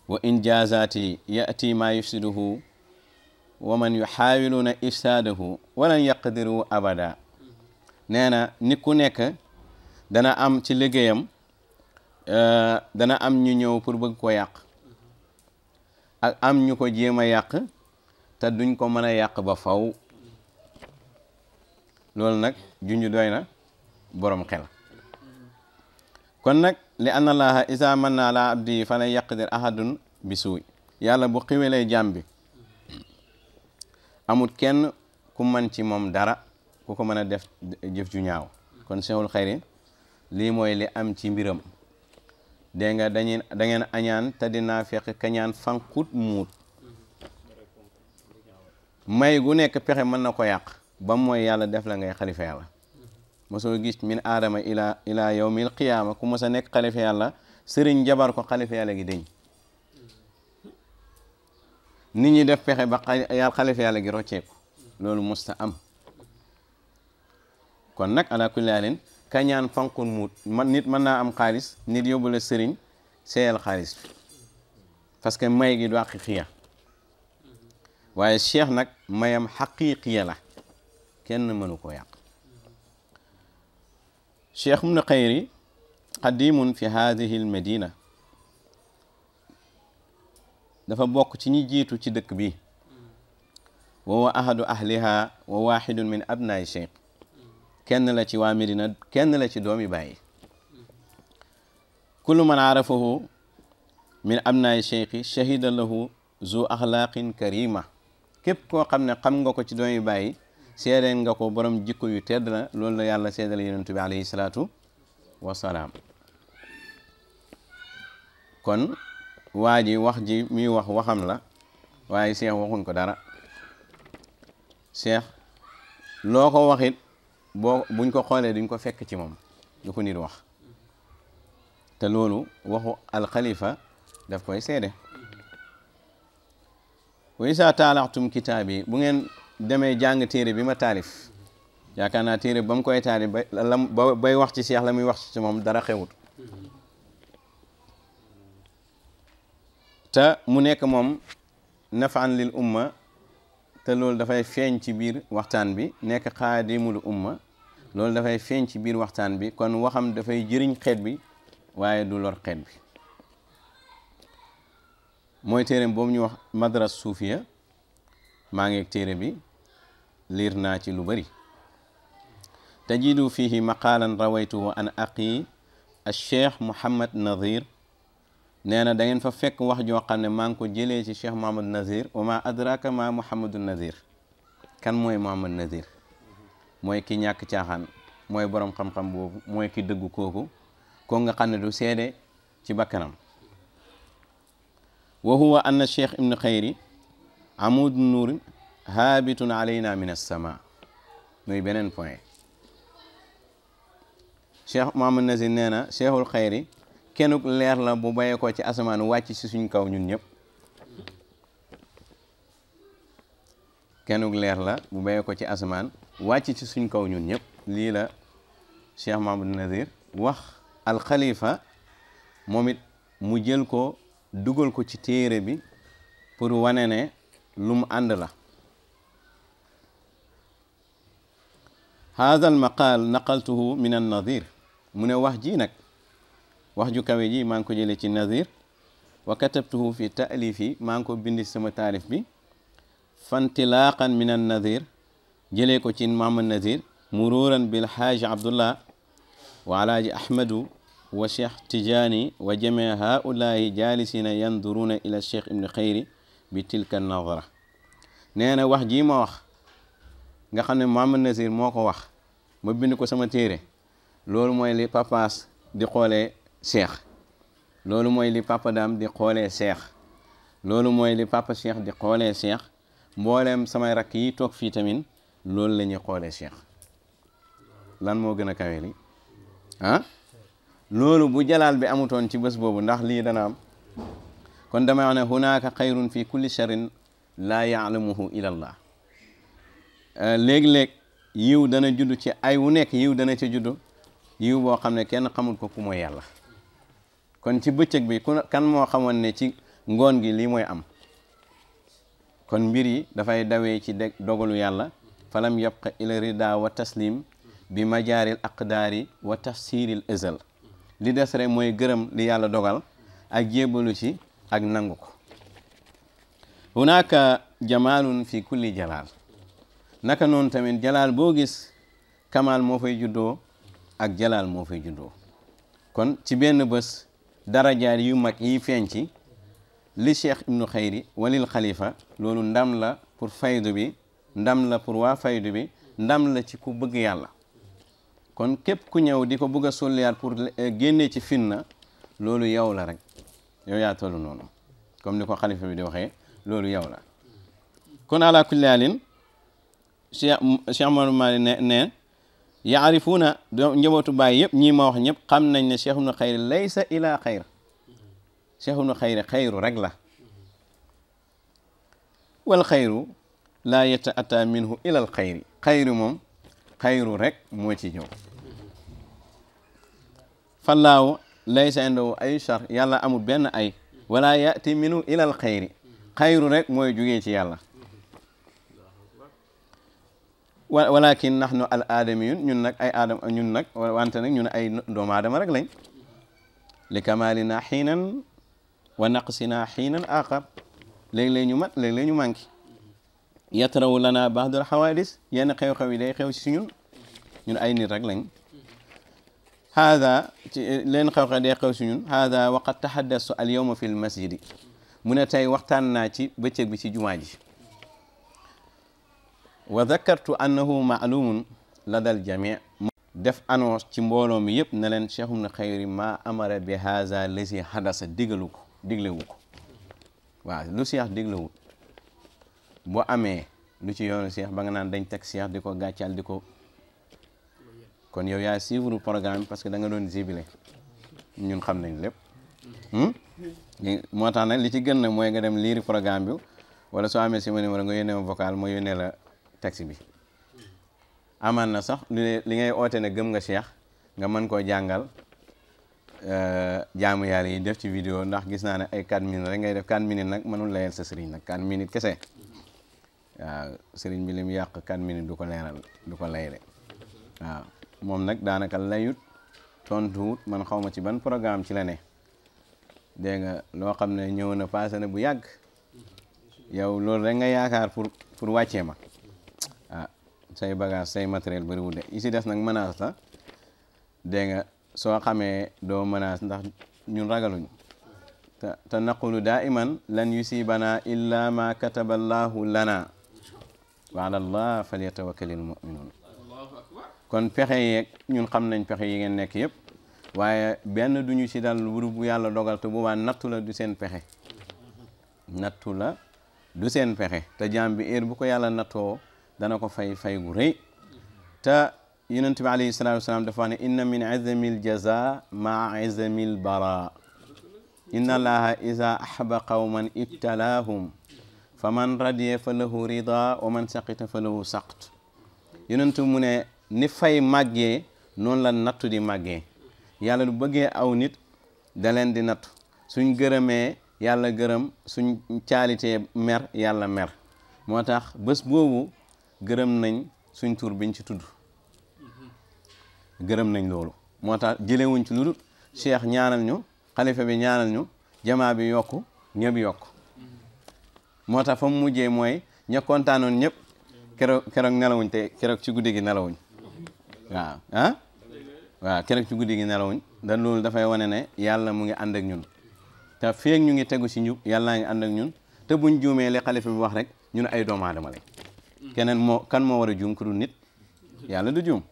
wa injazati yati ma yufsiduhu wa man yuxaawiluna ifsaadahu walan yaqdiru abada nee na nit ku nekk dana am ci liggéeyam dana am ñu ñëw pour bëgg ko yàq ak am ñu ko jéem a yàq te duñ ko mën a yàq ba faw loolu nag junju doy na borom xel kon nag li anna allaha isa manna ala abdi falan yaqdir ahadun bi suuy yàlla bu xiwelee jàmm bi amul kenn ku man ci moom dara ku ko mën a def jëf ju ñaaw kon cheikhul xayri lii mooy li am ci mbiram dégg nga da ngeen añaan te dinaa fekk kañaan fanqut muut may gu nekk pexe mën na ko yàq ba mooy yàlla def la ngay xalifa yàlla mosoo gis min aadama ila yawmil qiyaama ku mos a nekk xalifa yàlla sëriñ jabar ko xalifa yàlla gi dañ nit ñi def pexe ba xalifa yàlla gi rocceeku loolu musta am kon nag ala kulli haalin kañaan fanqun muut nit mën naa am xaalis nit yóbbu la sëriñ seeyal xaalis bi parce que may gi du haqiqiya waaye cheikh nag mayam haqiqiya la kenn mënu koo yàq cheikh ibnu xayri qadimun fi hadihi al madina dafa bokk ci ñi jiitu ci dëkk bi wa huwa ahadu ahliha wa wahidun min abnaai cheikh kenn la ci waa Medina kenn la ci doomi bàyyi kullu man arafahu min abnaai cheikhi shahida lahu zu axlaaqin karima képp koo xam ne xam nga ko ci doomi bàyyi seedeen nga ko borom jikko yu tedd la loolu la yàlla seedal yonent bi alayhi salaatu wasalaam kon waa ji wax ji muy wax waxam la waaye Cheikh waxuñ ko dara Cheikh loo ko waxit buñ ko xoolee duñ ko fekk ci moom lu ko nit wax te loolu waxu alxalifa daf koy seede wa isa taalaxtum kitaab yi bu ngeen demee jàng téere bi ma taalif yaakaar naa téere ba mu koy taalif bay wax ci Cheikh la muy wax ci moom dara xewut te mu nekk moom nafaan lil umma te loolu dafay feeñ ci biir waxtaan bi nekk xaadimul umma loolu dafay feeñ ci biir waxtaan bi kon waxam dafay jëriñ xeet bi waaye du lor xeet bi mooy téere boobu ñu wax madras suufiya maa ngi ak téere bi liir naa ci lu bari tajidu fihi maqaalan rawaytuhu an aqi al cheikh Mouhamad Nazir nee na da ngeen fa fekk wax joo xam ne maa ngi ko jëlee ci cheikh Mouhamad Nazir wa ma adraka ma Mouhamadu Nazir kan mooy Mouhamad Nazir mooy ki ñàkk caaxaan mooy borom xam-xam boobu mooy ki dëggu kooku ko nga xam ne du seede ci bakkanam wa huwa anna cheikh ibnu xayri amudu nuurin haabitun alayna min as-sama muy beneen point cheikh Mouhamad Nazir nee na cheikhul xayri kennuk leer la bu bayee ko ci asamaan wàcc si suñ kaw ñun ñëpp kennuk leer la bu bayee ko ci asamaan wàcc ci suñ kaw ñun ñëpp lii la cheikh Mouhamad Nazir wax alxalifa moom it mu jël ko dugal ko ci téere bi pour wane ne lu mu ànd la haada al maqaal naqaltuhu min an Nazir mu ne wax ji nag wax ju kawe ji maa ngi ko jëlee ci Nazir wa katabtuhu fi taalifi maa ngi ko bindi sama taalif bi fantilaqan min an Nazir jëlee ko ci Mouhamad Nazir mururan bil xaaj Abdullah wa alaaji Ahmadu wa cheikh Tijaani wa jamii haulaai jalisina yanduruna ila cheikh ibnu xayri bi tilka nadara nee na wax jii ma wax nga xam ne Mouhamad Nazir moo ko wax ma bind ko sama téere loolu mooy li papaas di xoolee cheikh loolu mooy li papa daam di xoolee cheikh loolu mooy li papa cheikh di xoolee cheikh mbooleem samay rakk yi toog fii tamit loolu la ñuy xoolee cheikh lan moo gën a kawe li ah loolu bu jalaal bi amutoon ci bés boobu ndax lii dana am kon damay wax ne hunaaka xayrun fi kulli sharrin laa yaalamuhu illa allah léeg-léeg yiw dana judd ci ay wu nekk yiw dana ci judd yiw boo xam ne kenn xamul ko ku mooy yàlla kon ci bëccëg bi kan moo xamoon ne ci ngoon gi lii mooy am kon mbir yi dafay dawee ci dogalu yàlla falam yabqa ila rida wa taslim bi majaaril aqdaari wa tafsiril azal li des rek mooy gërëm li yàlla dogal ak jébalu ci ak nangu ko hunaka jamaalun fi kulli jalaal naka noonu tamit jalaal boo gis kamal moo fay juddoo ak jalaal moo fay juddoo kon ci benn bés darajaat yu mag yi feeñ ci li cheikh ibnu xayri walil xalifa loolu ndam la pour faydu bi ndam la pour waa faydu bi ndam la ci ku bëgg yàlla kon képp ku ñëw di ko bëgg a solliyaat pour génnee ci finna loolu yow la rek yow yaa tollu noonu comme ni ko xalifa bi di waxee loolu yow la kon ala kulli halin Cheikh Mouhamadou Mahi ne yaarifuuna njabootu baay yëpp ñii ma wax ñëpp xam nañ ne Cheikh ibnu Xayri laysa ila xayr Cheikh ibnu Xayri xayru rek la wal xayru laa yataata minhu ila al xayri xayru moom xayru rek moo ci ñëw fallaahu laysa indahu ay char yàlla amul benn ay wala yati minhu ila al xayri xayru rek mooy jugee ci yàlla walakin nahnu al aadamiyun ñun nag ay aadama ñun nag wante nag ñun ay doomu aadama rek lañ li kamalina xiinan wa naqsina xiinan axar léeg-léeg ñu mat léeg-léeg ñu manqué yatrawu lana baadul xawaadis yenn xew-xew yi day xew si ñun ay nit rek lañ haada ci leen xew-xew day xew si ñun haada waqad tahaddastu al yawma fi l masjidi mu ne tey waxtaan naa ci bëccëg bi ci jumaa ji wa dakartu annahu maalumun ladal jami def annonce ci mbooloo mi yëpp ne leen Cheikh ibnu Xayri ma amara bi haza lasi hadasa diglewu ko waaw lu Cheikh diglewut boo amee lu ci yoonu Cheikh ba nga naan dañ teg Cheikh di ko gàccal di ko kon yow yaa suivre programme parce que da nga doon zibile ñun xam nañ lépp moo tax nag li ci gën nag mooy nga dem liiri programme bi wala soo amee si ma numéro nga yónnee ma vocal ma yónnee la texte bi amaan na sax li ngay oote ne gëm nga Cheikh nga mën koo jàngal jaamu yàlla yi def ci vidéo ndax gis naa ne ay 4 minutes rek ngay def 4 minutes nag mënul layal sa sëriñ nag 4 minutes kese waaw sëriñ bi li mu yàq 4 minutes du ko leeral du ko lay de waaw moom nag daanaka layut tontuwut man xaw ma ci ban programme ci la ne dégg nga loo xam ne ñëw na passé na bu yàgg yow loolu rek nga yaakaar pour wàccee ma ah say bagage say matériel bëriwul de yi si des nag menace la dégg nga soo xamee doo menace ndax ñun ragaluñ te naqulu daiman lan yusibana illa ma kataba allahu lana wa ala allah falyatawakkalil mu'minun kon pexe yeeg ñun xam nañ pexe yi ngeen nekk yëpp waaye benn duñu si dal bu yàlla dogal te boobaa nattu la du seen pexe nattu la du seen pexe te jaam bi heure bu ko yàlla nattoo dana ko fay gu rëy te yonent bi alayhi salaatu wasalaam dafa wax ne inna min izamil jaza maa izamil bara inna allaha iza ahaba qawman ibtalaahum fa man radiya fa lahu rida wa man saqita fa lahu saqt yonent mu ne ni fay màggee noonu la nattu di màggee yàlla du bëggee aw nit da leen di nattu suñ gërëmee yàlla gërëm suñ caalitee mer yàlla mer moo tax bés boobu gërëm nañ suñ tur biñ ci tudd gërëm nañ loolu moo tax jëlewuñ ci lu dul cheikh ñaanal ñu xalifa bi ñaanal ñu jamaa bi yokku ñëpp yokk moo tax fa mu mujjee mooy ña kontaanoon ñëpp keroog nelawuñ te keroog ci guddi gi nelawuñ waaw keroog ci guddi gi nelawuñ da loolu dafay wane ne yàlla mu ngi ànd ak ñun te feeg ñu ngi tegu si njub yàllaa ngi ànd ak ñun te buñ juumee li xalifa bi wax rek ñun ay doomu aadama lañ keneen kan moo war a juum ku dul nit yàlla du juum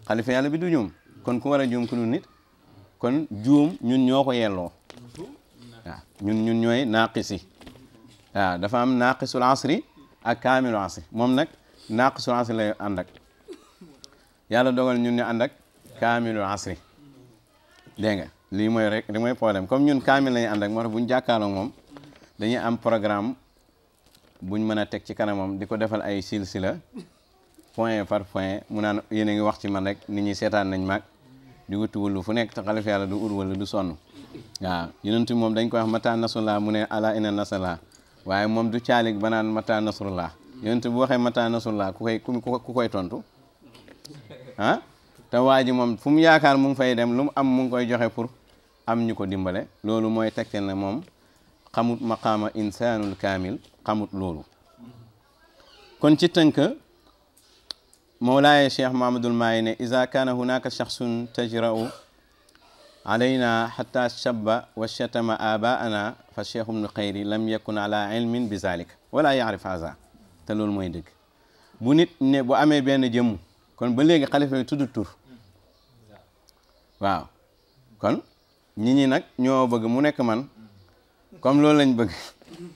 xalifa yàlla bi du juum kon ku war a juum ku dul nit kon juum ñun ñoo ko yelloo waaw ñun ñooy naaqisi waaw dafa am naaqisul asri ak kaamilu asri moom nag naaqisul asri lay ànd ak yàlla dogal ñun ñu ànd ak kaamilu asri dégg nga lii mooy rek li mooy problème comme ñun kaamil lañu ànd ak moo tax bu ñu jàkkaarloo moom dañuy am programme buñ mën a teg ci kanamam di ko defal ay silsila point par point mu naan yéen a ngi wax ci man rek nit ñi seetaan nañ maag di wuti wullu fu nekk te xalifa yàlla du ut wala du sonn waaw yonent moom dañ koy wax mata nasrullah mu ne ala inna nasrullah waaye moom du caalig ba naan mata nasrullah yonent bu waxee mata nasrullah ku koy tontu te waa ji moom fu mu yaakaar mu ngi fay dem lu mu am mu ngi koy joxe pour am ñu ko dimbale loolu mooy tegtal ne moom xamut maqaama insanul kaamil xamut loolu kon ci tënk mawlaaye cheikh Mouhamadoul Mahi ne iza kaana hunaka shaxsun tajra'u alayna hatta shabba wa shatama abaana fa cheikh ibnu xayri lam yakun ala ilmin bi zalika wala yaarif haza te loolu mooy dëgg bu nit ne bu amee benn jëmm kon ba léegi xalifa bi tudd tur waaw kon nit ñi nag ñoo bëgg mu nekk man comme loolu lañ bëgg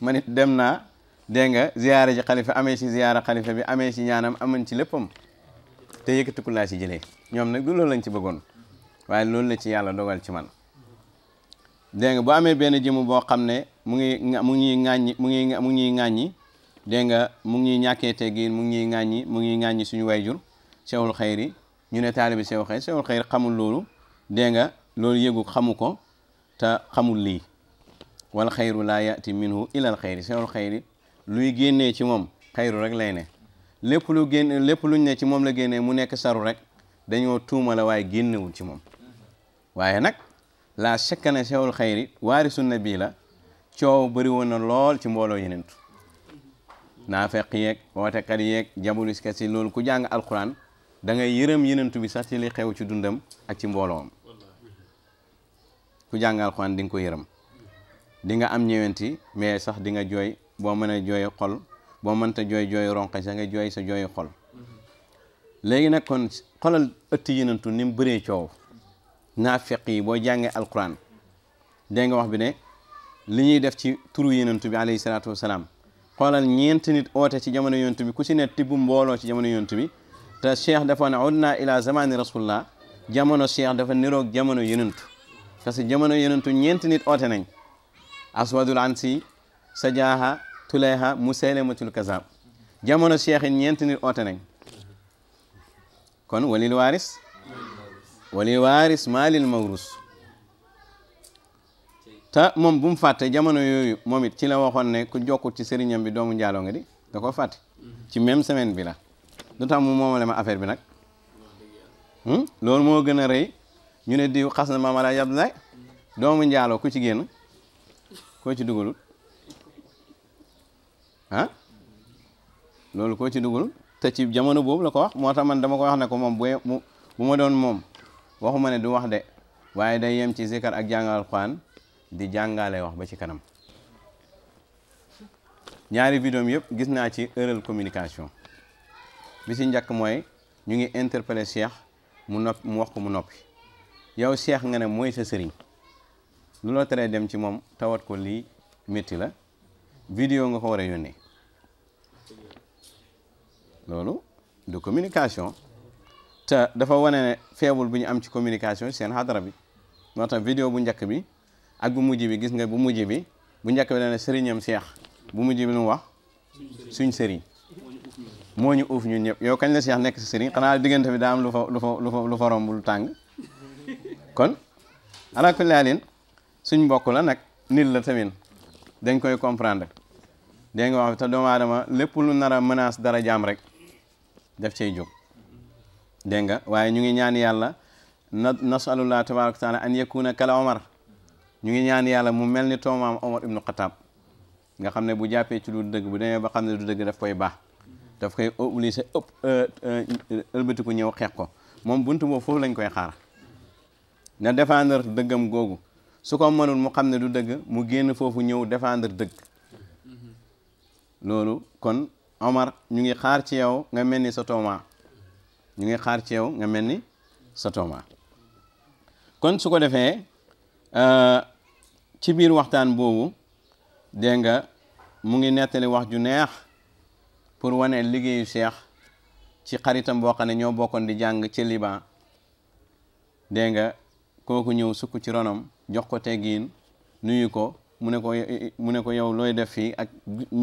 man it dem naa dégg nga ziyaara ji xalifa amee si ziyaara xalifa bi amee si ñaanam aman ci léppam te yëkkatiku laa si jëlee ñoom nag du loolu lañ ci bëggoon waaye loolu la ci yàlla dogal ci man dégg nga bu amee benn jëmm boo xam ne mu ngi ŋàññi mu ngi ŋàññi dégg nga mu ngi ñàkkee teggin mu ngi ŋàññi suñu wayjur Cheikhul Khayri ñu ne taalibi Cheikhul Khayri xamul loolu dégg nga loolu yëgu xamu ko te xamul lii wal xayru laa yati minhu ilal xayri Cheikhul Khayri luy génnee ci moom xayru rek lay ne lépp luñ ne ci moom la génnee mu nekk saru rek dañoo tuuma la waaye génnewul ci moom waaye nag la shakka ne Cheikhul Khayri waarisu nabi la coow bëri woon na lool ci mbooloo yenentu naafeq yeeg wootekat yeeg jabuliskat si loolu ku jàng alquran da ngay yërëm yenentu bi sax ci li xew ci dundam ak ci mbooloom ku jàng alquran di nga ko yërëm di nga am ñëwenti mais sax di nga jooy boo mën a jooy xol boo mënta jooy ronqe sa nga jooy sa jooy xol léegi nag kon xolal ëtt yenentu ni mu bëree coow naafeq yi boo jàngee alquran dégg nga wax bi ne li ñuy def ci turu yenentu bi alayhi salaatu wasalaam xoolal ñeenti nit oote ci jamono yenentu bi ku si ne tibb mbooloo ci jamono yenentu bi te cheikh dafa ne udna ila zamani rasulullah jamono cheikh dafa niroog jamono yenentu parce que jamono yenentu ñeenti nit oote nañ aswadul ansi sajaha tulayha musaylamatul kazab jamono cheikh yi ñeenti nit oote nañ kon walil waaris maalil mawrus te moom bu mu fàtte jamono yooyu moom it ci la waxoon ne ku jokkut ci sëriñam bi doomu njaaloo nga di da ko fàtte ci même semaine bi la lu tax mu moomale ma affaire bi nag loolu moo gën a rëy ñu ne diw xas na Maam Alaaji Abdoulaye doomu njaaloo ku ci génn koo ci dugalul loolu koo ci dugalul te ci jamono boobu la ko wax moo tax man dama ko wax ne ko moom bu ma doon moom waxuma ne du wax de waaye day yem ci zikar ak jàngal Alxuraan di jàngale wax ba ci kanam ñaari vidéo yëpp gis naa ci erreur communication bi ci njëkk mooy ñu ngi interpeller Cheikh mu wax ko mu noppi yow Cheikh nga ne mooy sa sëriñ lu la teree dem ci moom tawat ko lii métti la vidéo nga ko war a yónnee loolu de communication te dafa wane ne feebul bu ñu am ci communication seen xadara bi moo tax vidéo bu njëkk bi ak bu mujj bi gis nga bu mujj bi bu njëkk bi dana sëriñam Cheikh bu mujj bi lu mu wax suñ sëriñ moo ñu uuf ñun ñëpp yow kañ la Cheikh nekk si sëriñ xanaa diggante bi daa am lu fa romb lu tàng kon ala kulli haalin suñ mbokk la nag nit la tamit dañ koy comprendre dégg nga wax te doomu aadama lépp lu nar a menace dara jaam rek def cay jóg dégg nga waaye ñu ngi ñaan yàlla nasalullah tabaraka wa taala an yakuna kala Omar ñu ngi ñaan yàlla mu mel ni toomaam Omar ibnu Xataab nga xam ne bu jàppee ci lu dëgg bu demee ba xam ne du dëgg daf koy baax daf koy obligé ëlbatiku ñëw xeex ko moom buntu boobu foofu lañ koy xaar na défendre dëggam googu su ko mënul mu xam ne du dëgg mu génn foofu ñëw défendre dëgg loolu kon Omar ñu ngi xaar ci yow nga mel ni sa tooma ñu ngi xaar ci yow nga mel ni sa tooma kon su ko defee ci biir waxtaan boobu dégg nga mu ngi nettali wax ju neex pour wane liggéeyu Cheikh ci xaritam boo xam ne ñoo bokkoon di jàng ci Liban dégg nga kooku ñëw sukk ci ronam jox ko teggiin nuyu ko mu ne ko yow looy def fii ak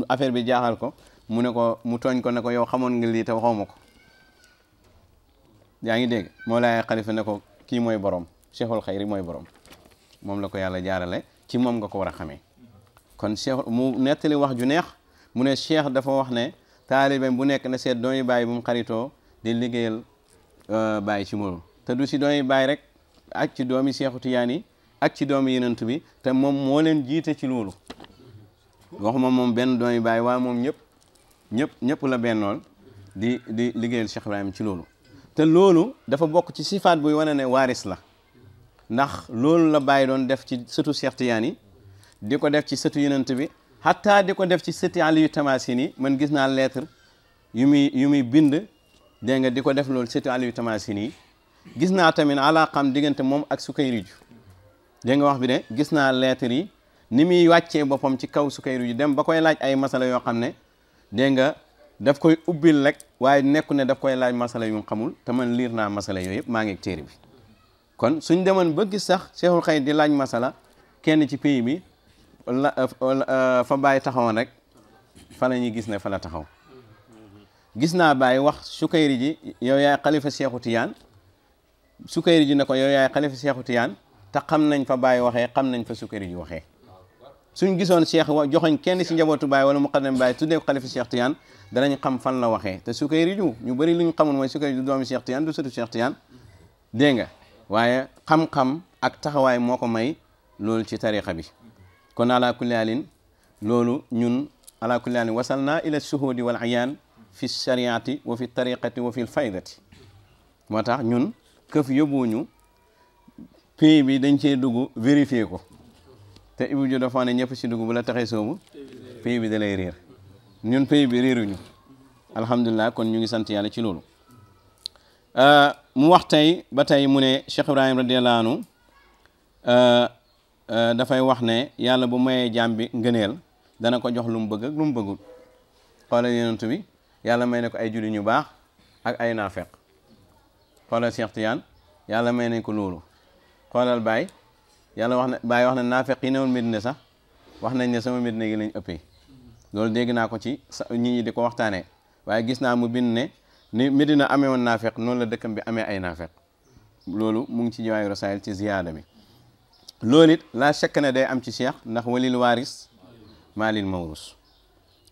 affaire bi jaaxal ko mu tooñ ko ne ko yow xamoon nga lii te waxoo ma ko yaa ngi dégg moo laay xalifa ne ko kii mooy borom Cheikhul Khayri mooy borom moom la ko yàlla jaarale ci moom nga ko war a xamee kon Cheikh mu nettali wax ju neex mu ne Cheikh dafa wax ne taalibe bu nekk na seet doomi bàyyi bu mu xaritoo di liggéeyal bàyyi ci moom te du si doomi bàyyi rek ak ci doomi Cheikhu Tijaan yi ak ci doomi yenent bi te moom moo leen jiite ci loolu waxuma moom benn doomi bàyyi waaye moom ñëpp la bennool di liggéeyal Cheikh Ibrahim ci loolu te loolu dafa bokk ci sifaat buy wane ne waaris la ndax loolu la bàyyi doon def ci sëtu Cheikh Tijaan yi di ko def ci sëtu yenent bi hatta di ko def ci sëti Aliyu Tamasini man gis naa lettre yu muy bind dégg nga di ko def loolu Seydi Aliou Tamasin yi gis naa tamit alaaqam diggante moom ak Sukayriju dégg nga wax bi de gis naa lettre yi ni muy wàccee boppam ci kaw Sukayriju dem ba koy laaj ay masala yoo xam ne dégg nga daf koy ubbil rek waaye nekku ne daf koy laaj masala yu xamul te man liir naa masala yooyu yëpp maa ngi téere bi kon suñ demoon ba gis sax Cheikhul Khayd di laaj masala kenn ci pays bi fa Baye taxawoon rek fa la ñuy gis ne fa la taxaw gis naa Baye wax Sukayri ji yow yaay xalifa Cheikhu Tiyaan Sukayri ji ne ko yow yaay xalifa Cheikhu Tiyaan te xam nañ fa Baye waxee xam nañ fa Sukayri ji waxee suñ gisoon Cheikh joxoñ kenn si njabootu Baye wala muqaddam Baye tuddee ko xalifa Cheikh Tiyaan danañ xam fan la waxee te Sukayri ju ñu bëri lu ñu xamul mooy Sukayri ju doomi Cheikh Tiyaan du sëtu Cheikh Tiyaan dégg nga waaye xam-xam ak taxawaay moo ko may loolu ci tariqa bi kon ala kulli halin loolu ñun ala kulli halin wasalna ila shuhudi wal ayaan fi shariati wa fi tariqati wa fi faydati moo tax ñun këf yóbbuñu pays bi dañ cee dugg vérifier ko te Ibou Diop dafa ne ñëpp si dugg bu la taxee soobu pays bi da lay réer ñun pays bi réeruñu alhamdulilah kon ñu ngi sant yàlla ci loolu mu wax tey ba tey mu ne Cheikh Ibrahim radiyallahu anhu dafay wax ne yàlla bu mayee jaam bi ngëneel dana ko jox lu mu bëgg ak lu mu bëggul xoolal yonent bi yàlla may na ko ay julli ñu baax ak ay naafeq xoolal Cheikh Tidiane yàlla may nañ ko loolu xoolal Baye yàlla wax na Baye wax na naafeq yi newoon Medina sax wax nañ ne sama Medina gi lañ ëppee loolu dégg naa ko ci nit ñi di ko waxtaanee waaye gis naa mu bind ne ni Medina amee woon naafeq noonu la dëkkam bi amee ay naafeq loolu mu ngi ci Jawahir Rasail ci ziyaada bi loolu it la chèque ne day am ci cheikh ndax walil waaris maalil mawrus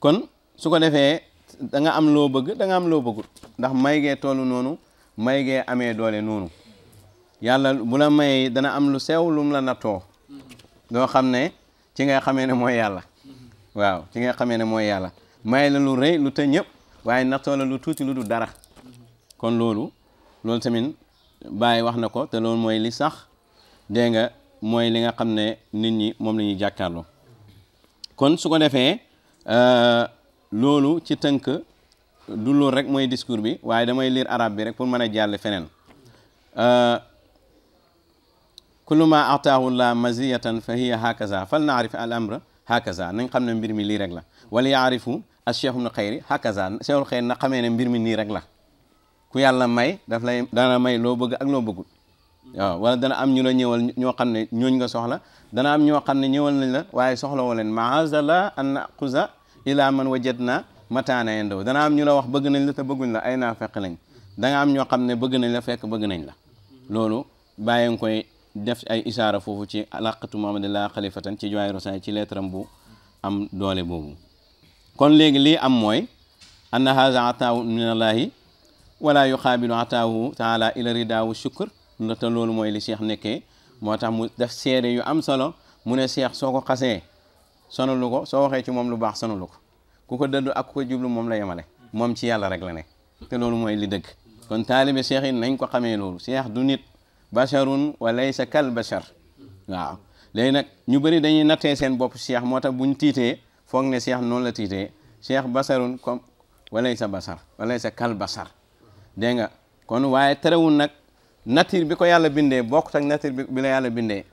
kon su ko defee da nga am loo bëgg da nga am loo bëggul ndax may gee tollu noonu may gee amee doole noonu yàlla bu la mayee dana am lu sew lu mu la nattoo doo xam ne ci nga xamee ne mooy yàlla waaw ci nga xamee ne mooy yàlla may la lu rëy lu të ñëpp waaye nattoo la lu tuuti lu du dara kon loolu tamit Baye wax na ko te loolu mooy li sax dégg nga mooy li nga xam ne nit ñi moom la ñuy jàkkaarloo kon su ko defee loolu ci tënk du loolu rek mooy discours bi waaye damay lire arabe bi rek pour mën a jàll feneen kullu ma ataahu llah maziyatan fa hiya hakaza fal naarif al amra hakaza nañ xam ne mbir mi lii rek la wala yaarifu al cheikh ibnu xayri hakaza cheikhul xayri na xamee ne mbir mi nii rek la ku yàlla may daf lay dana may loo bëgg ak loo bëggul waaw wala dana am ñu la ñëwal ñoo xam ne ñooñ nga soxla dana am ñoo xam ne ñëwal nañ la waaye soxla woo leen maazala an naquza ila man wajadna mataana yendaw dana am ñu la wax bëgg nañ la te bëgguñ la ay naa fekk lañ da nga am ñoo xam ne bëgg nañ la fekk bëgg nañ la loolu bàyyi nga koy def ay isaara foofu ci alaqatu muhammadillah xalifatan ci Jawahir Rasail ci leetaram bu am doole boobu kon léegi lii am mooy anna haza ataahu min allahi wala yuqaabilu ataahu taala ila ridaawu shukr te loolu mooy li Cheikh nekkee moo tax mu def seede yu am solo mu ne Cheikh soo ko xasee sonalu ko soo waxee ci moom lu baax sonalu ko ku ko dëddu ak ku ko jublu moom la yemale moom ci yàlla rek la ne te loolu mooy li dëgg kon taalibe Cheikh yi nañ ko xamee loolu Cheikh du nit basharun wa laysa kal bashar waaw léegi nag ñu bëri dañuy nattee seen bopp Cheikh moo tax buñ tiitee foog ne Cheikh noonu la tiitee Cheikh basharun comme wa laysa bashar wa laysa kal bashar dégg nga kon waaye terewul nag nature bi ko yàlla bindee bokkut ak nature bi la yàlla bindee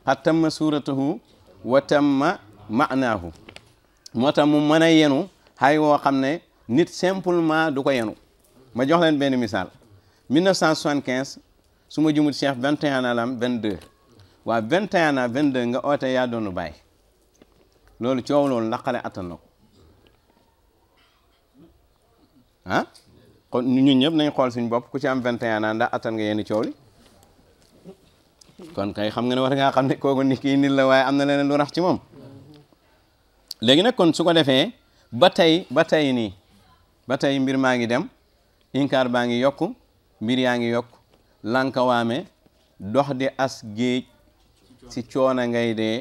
xat tamma suuratuhu wa tamma maanaahu moo tax mu mën a yenu xay woo xam ne nit simplement du ko yenu ma jox leen benn misaal 1975 su ma jumut Cheikh 21 ans la am 22 waa 21 ans 22 nga oote yaa doonu bàyyi loolu coow loolu ndax xale attan na ko ah kon ñun ñëpp nañ xool suñu bopp ku ci am 21 ans ndax attan nga yenn coow li kon kay xam nga ne war ngaa xam ne kooku nit kii nit la waaye am na leneen lu rax ci moom léegi nag kon su ko defee ba tey nii ba tey mbir maa ngi dem inkaar baa ngi yokku mbir yaa ngi yokk lankawaame dox di as géej si coona ngay dee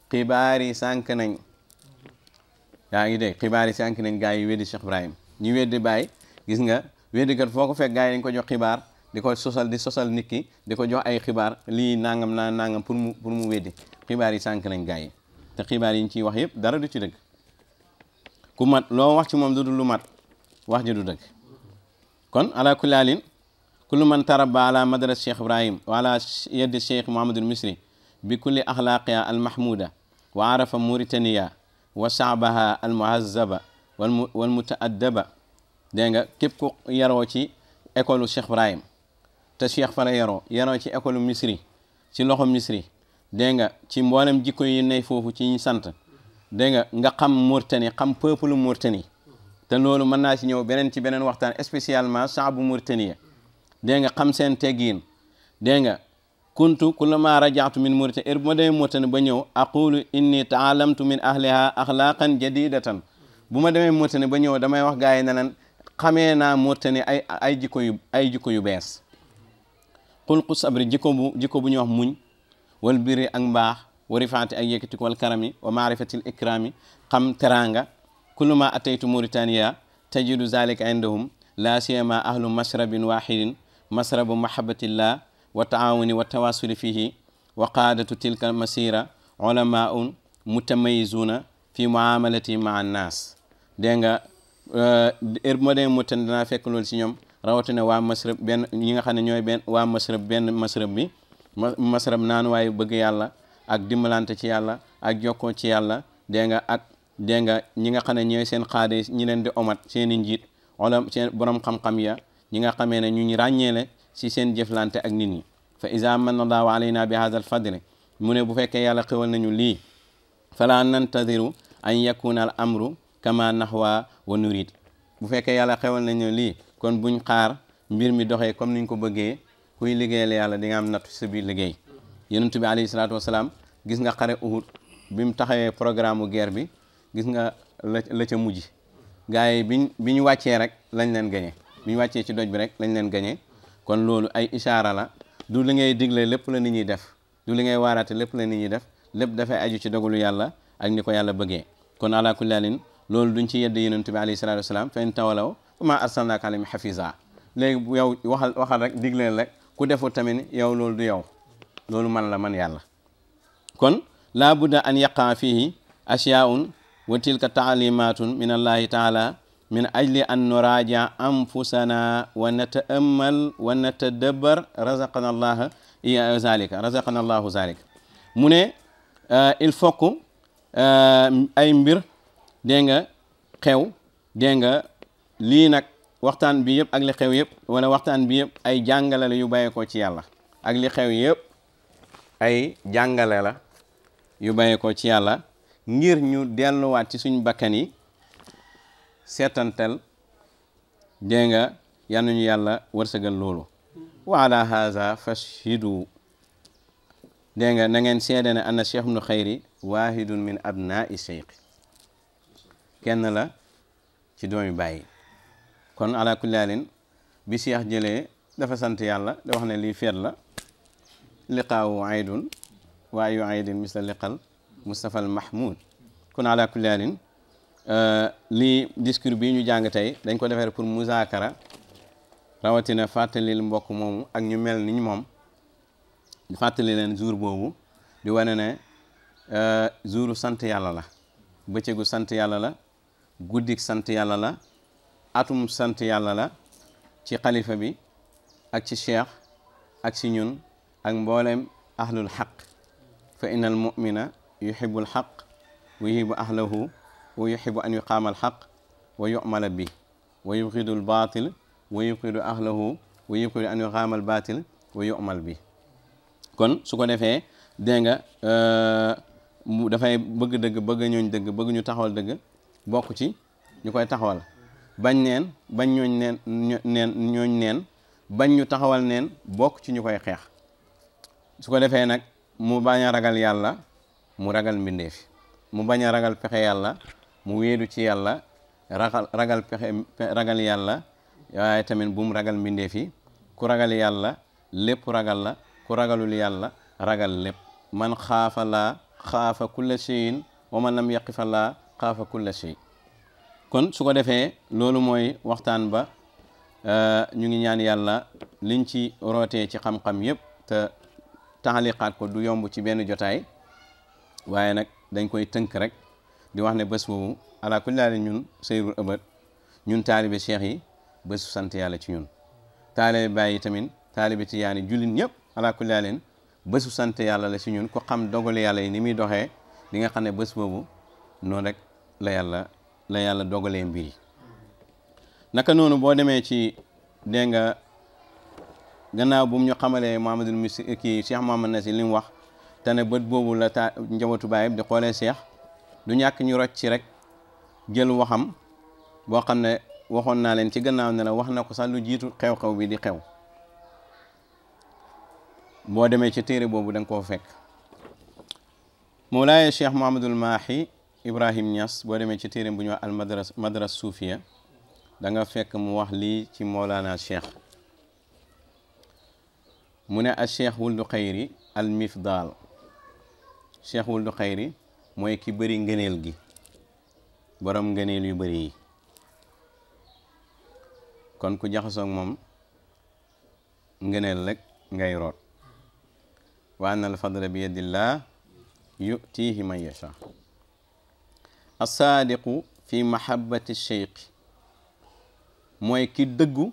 xibaar yi sànk nañ yaa ngi dee xibaar yi sànk nañ gaa yi weddi Cheikh Ibrahim ñu weddi Baye gis nga weddi kat foo ko fekk gaa yi dañ ko jox xibaar di ko sosal nit ki di ko jox ay xibaar lii nangam naa nangam pour mu weddi xibaar yi sànk nañ gaa yi te xibaar yi ñu ciy wax yëpp dara du ci dëgg ku mat loo wax ci moom du lu mat wax ji du dëgg kon ala kulli halin kullu man tarabba ala madras cheikh ibrahim wa ala yaddi cheikh mouhamadul misri bi kulli axlaaqiha almahmuda wa arafa mauritania wa shaabaha almuhazzaba wal mutaaddaba dégg nga képp ku yaroo ci école cheikh ibrahim te cheikh fa la yaroo ci école misri ci loxo misri dégg nga ci mboolem jikko yi ne foofu ci ñu sant dégg nga xam Mauritanie xam peuple Mauritanie te loolu mën naa ci ñëw ci beneen waxtaan spécialement shaabu Mauritanie dégg nga xam seen teggiin dégg nga kuntu kullama rajaatu min Mauritanie bu ma demee Mauritanie ba ñëw aqulu inni taalamtu min ahliha axlaaqan jadidatan bu ma demee Mauritanie ba ñëw damay wax gars yi ne leen xamee naa Mauritanie ay jikko yu bees xulqu sabri jikko bu ñuy wax muñ wal birri ak mbaax wa rifaati ak yëkkatiku wal karami wa maarifatil ikrami xam teranga kullu ma ataytu Mauritania tajidu zalika indahum la siyama ahlu mashrabin wahidin masrabu mahabbatillah wa taawuni wa tawasuli fihi wa qaadatu tilka masira ulamaun mutamayizuna fi muamalati maa annas dégg nga moo dee mu tan danaa fekk loolu si ñoom rawatina waa masrab benn ñi nga xam ne ñooy waa masrab benn masrab bi masrab naan waaye bëgg yàlla ak dimbalante ci yàlla ak jokkoo ci yàlla dégg nga ak dégg nga ñi nga xam ne ñooy seen xaade ñi leen di omat seen i njiit wala seen borom xam-xam ya ñi nga xamee ne ñu ràññeele si seen jëflante ak nit ñi fa iza manna allahu alayna bi hadha al fadli mu ne bu fekkee yàlla xewal nañu lii fala nantadiru an yakuna al amru kama nahwa wa nurid bu fekkee yàlla xewal nañu lii kon buñ xaar mbir mi doxee comme niñ ko bëggee kuy liggéeyal yàlla di nga am nattu sa biir liggéey yonent bi alayhi salaatu wasalaam gis nga xare Uhud bi mu taxawee programme guerre bi gis nga la ca mujj gars yi bi ñu wàccee rek lañ leen gañe bi ñu wàccee ci doj bi rek lañ leen gañe kon loolu ay ishaara la du li ngay digle lépp la nit ñuy def du li ngay waaraate lépp la nit ñuy def lépp dafay aju ci dogalu yàlla ak ni ko yàlla bëggee kon ala kulli halin loolu duñ ci yedd yonent bi alayhi salaatu wasalaam fa in tawalaw ma arsalnaaka alayhim hafiza léegi yow waxal rek digleel rek ku deful tamit yow loolu du yow loolu man la man yàlla kon laa budda an yaqa fihi ashyaun wa tilka taalimatun min allahi taala min ajli an nuraja anfusana wa nata'ammal wa natadabbar razaqana allah razaqana allahu zalika mu ne il faut que ay mbir dégg nga xew dégg nga lii nag waxtaan bi yëpp ak li xew yëpp wala waxtaan bi yëpp ay jàngale la yu bàyyeekoo ci yàlla ak li xew yëpp ay jàngale la yu bàyyeekoo ci yàlla ngir ñu delluwaat ci suñ bakkan yi seetantel dégg nga yal nañu yàlla wërsëgal loolu wa ala haza fashhidu dégg nga na ngeen seede ne anna cheikh ibnu xayri wahidun min abnai cheikh kenn la ci doomi bàyyi kon ala kulli halin bi cheikh jëlee dafa sant yàlla da wax ne lii feet la liqaawu aydun wa ayu aydin misla liqal mustafa al mahmoud kon ala kulli halin lii discours bii ñu jàng tey dañ ko defee pour muzaakara rawatina fàttalil mbokk moomu ak ñu mel niñ moom fàttali leen jour boobu di wane ne jouru sant yàlla la bëccëgu sant yàlla la guddik sant yàlla la atum sant yàlla la ci xalifa bi ak ci cheikh ak ci ñun ak mboolem ahlul xaq fa inna al mumina yuhibu al xaq wa yuhibu ahlahu wa yuhibu an yuqaama al xaq wa yumala bi wa yubxidu al batil wa yubxidu ahlahu wa yubxidu an yuqaama al batil wa yumal bi kon su ko defee dégg nga dafay bëgg dëgg bëgg ñooñ dëgg bëgg ñu taxawal dëgg bokk ci ñu koy taxawal bañ neen bañ ñooñ neen bañ ñu taxawal neen bokk ci ñu koy xeex su ko defee nag mu bañ a ragal yàlla mu ragal mbindeefi mu bañ a ragal pexe yàlla mu wéedu ci yàlla ragal pexe ragal yàlla waaye tamit bu mu ragal mbindeefi ku ragal yàlla lépp ragal la ku ragalul yàlla ragal lépp man xaafa laa xaafa kulla cheyin wa man lam yaqifa laa xaafa kulla chey kon su ko defee loolu mooy waxtaan ba ñu ngi ñaan yàlla liñ ci rootee ci xam-xam yëpp te taxaliqaat ko du yomb ci benn jotaay waaye nag dañ koy tënk rek di wax ne bés boobu ala kulli haal ñun Sayyidul Abad ñun taalibe cheikh yi bésu sant yàlla ci ñun taalibe Baay yi tamit taalibe Tijaan yi jullit ñëpp ala kulli leen bésu sant yàlla la ci ñun ko xam dogalu yàlla yi ni muy doxee li nga xam ne bés boobu noonu rek la yàlla dogalee mbir yi naka noonu boo demee ci dégg nga gannaaw bu mu ñu xamalee Muhammadul Misri kii Cheikh Mouhamad Nasir li mu wax te ne bët boobu la njabootu Baay di xoolee Cheikh du ñàkk ñu rocc ci rek jël waxam boo xam ne waxoon naa leen ci gannaaw ne la wax na ko sax lu jiitu xew-xew bi di xew boo demee ci téere boobu da nga koo fekk Mawlaaya Cheikh Mouhamadul Mahi Ibrahim Niass boo demee ci téere bu ñu wax al madras suufiya da nga fekk mu wax lii ci Mawlaana Cheikh mu ne a Cheikh wuldu xayri al mifdal Cheikh wuldu xayri mooy ki bëri ngëneel gi borom ngëneel yu bëri yi kon ku jaxasoog moom ngëneel rek ngay root wa anna al fadla bi yadillah yutihi man yasha as-saadiqu fi mahabbati cheikh mooy ki dëggu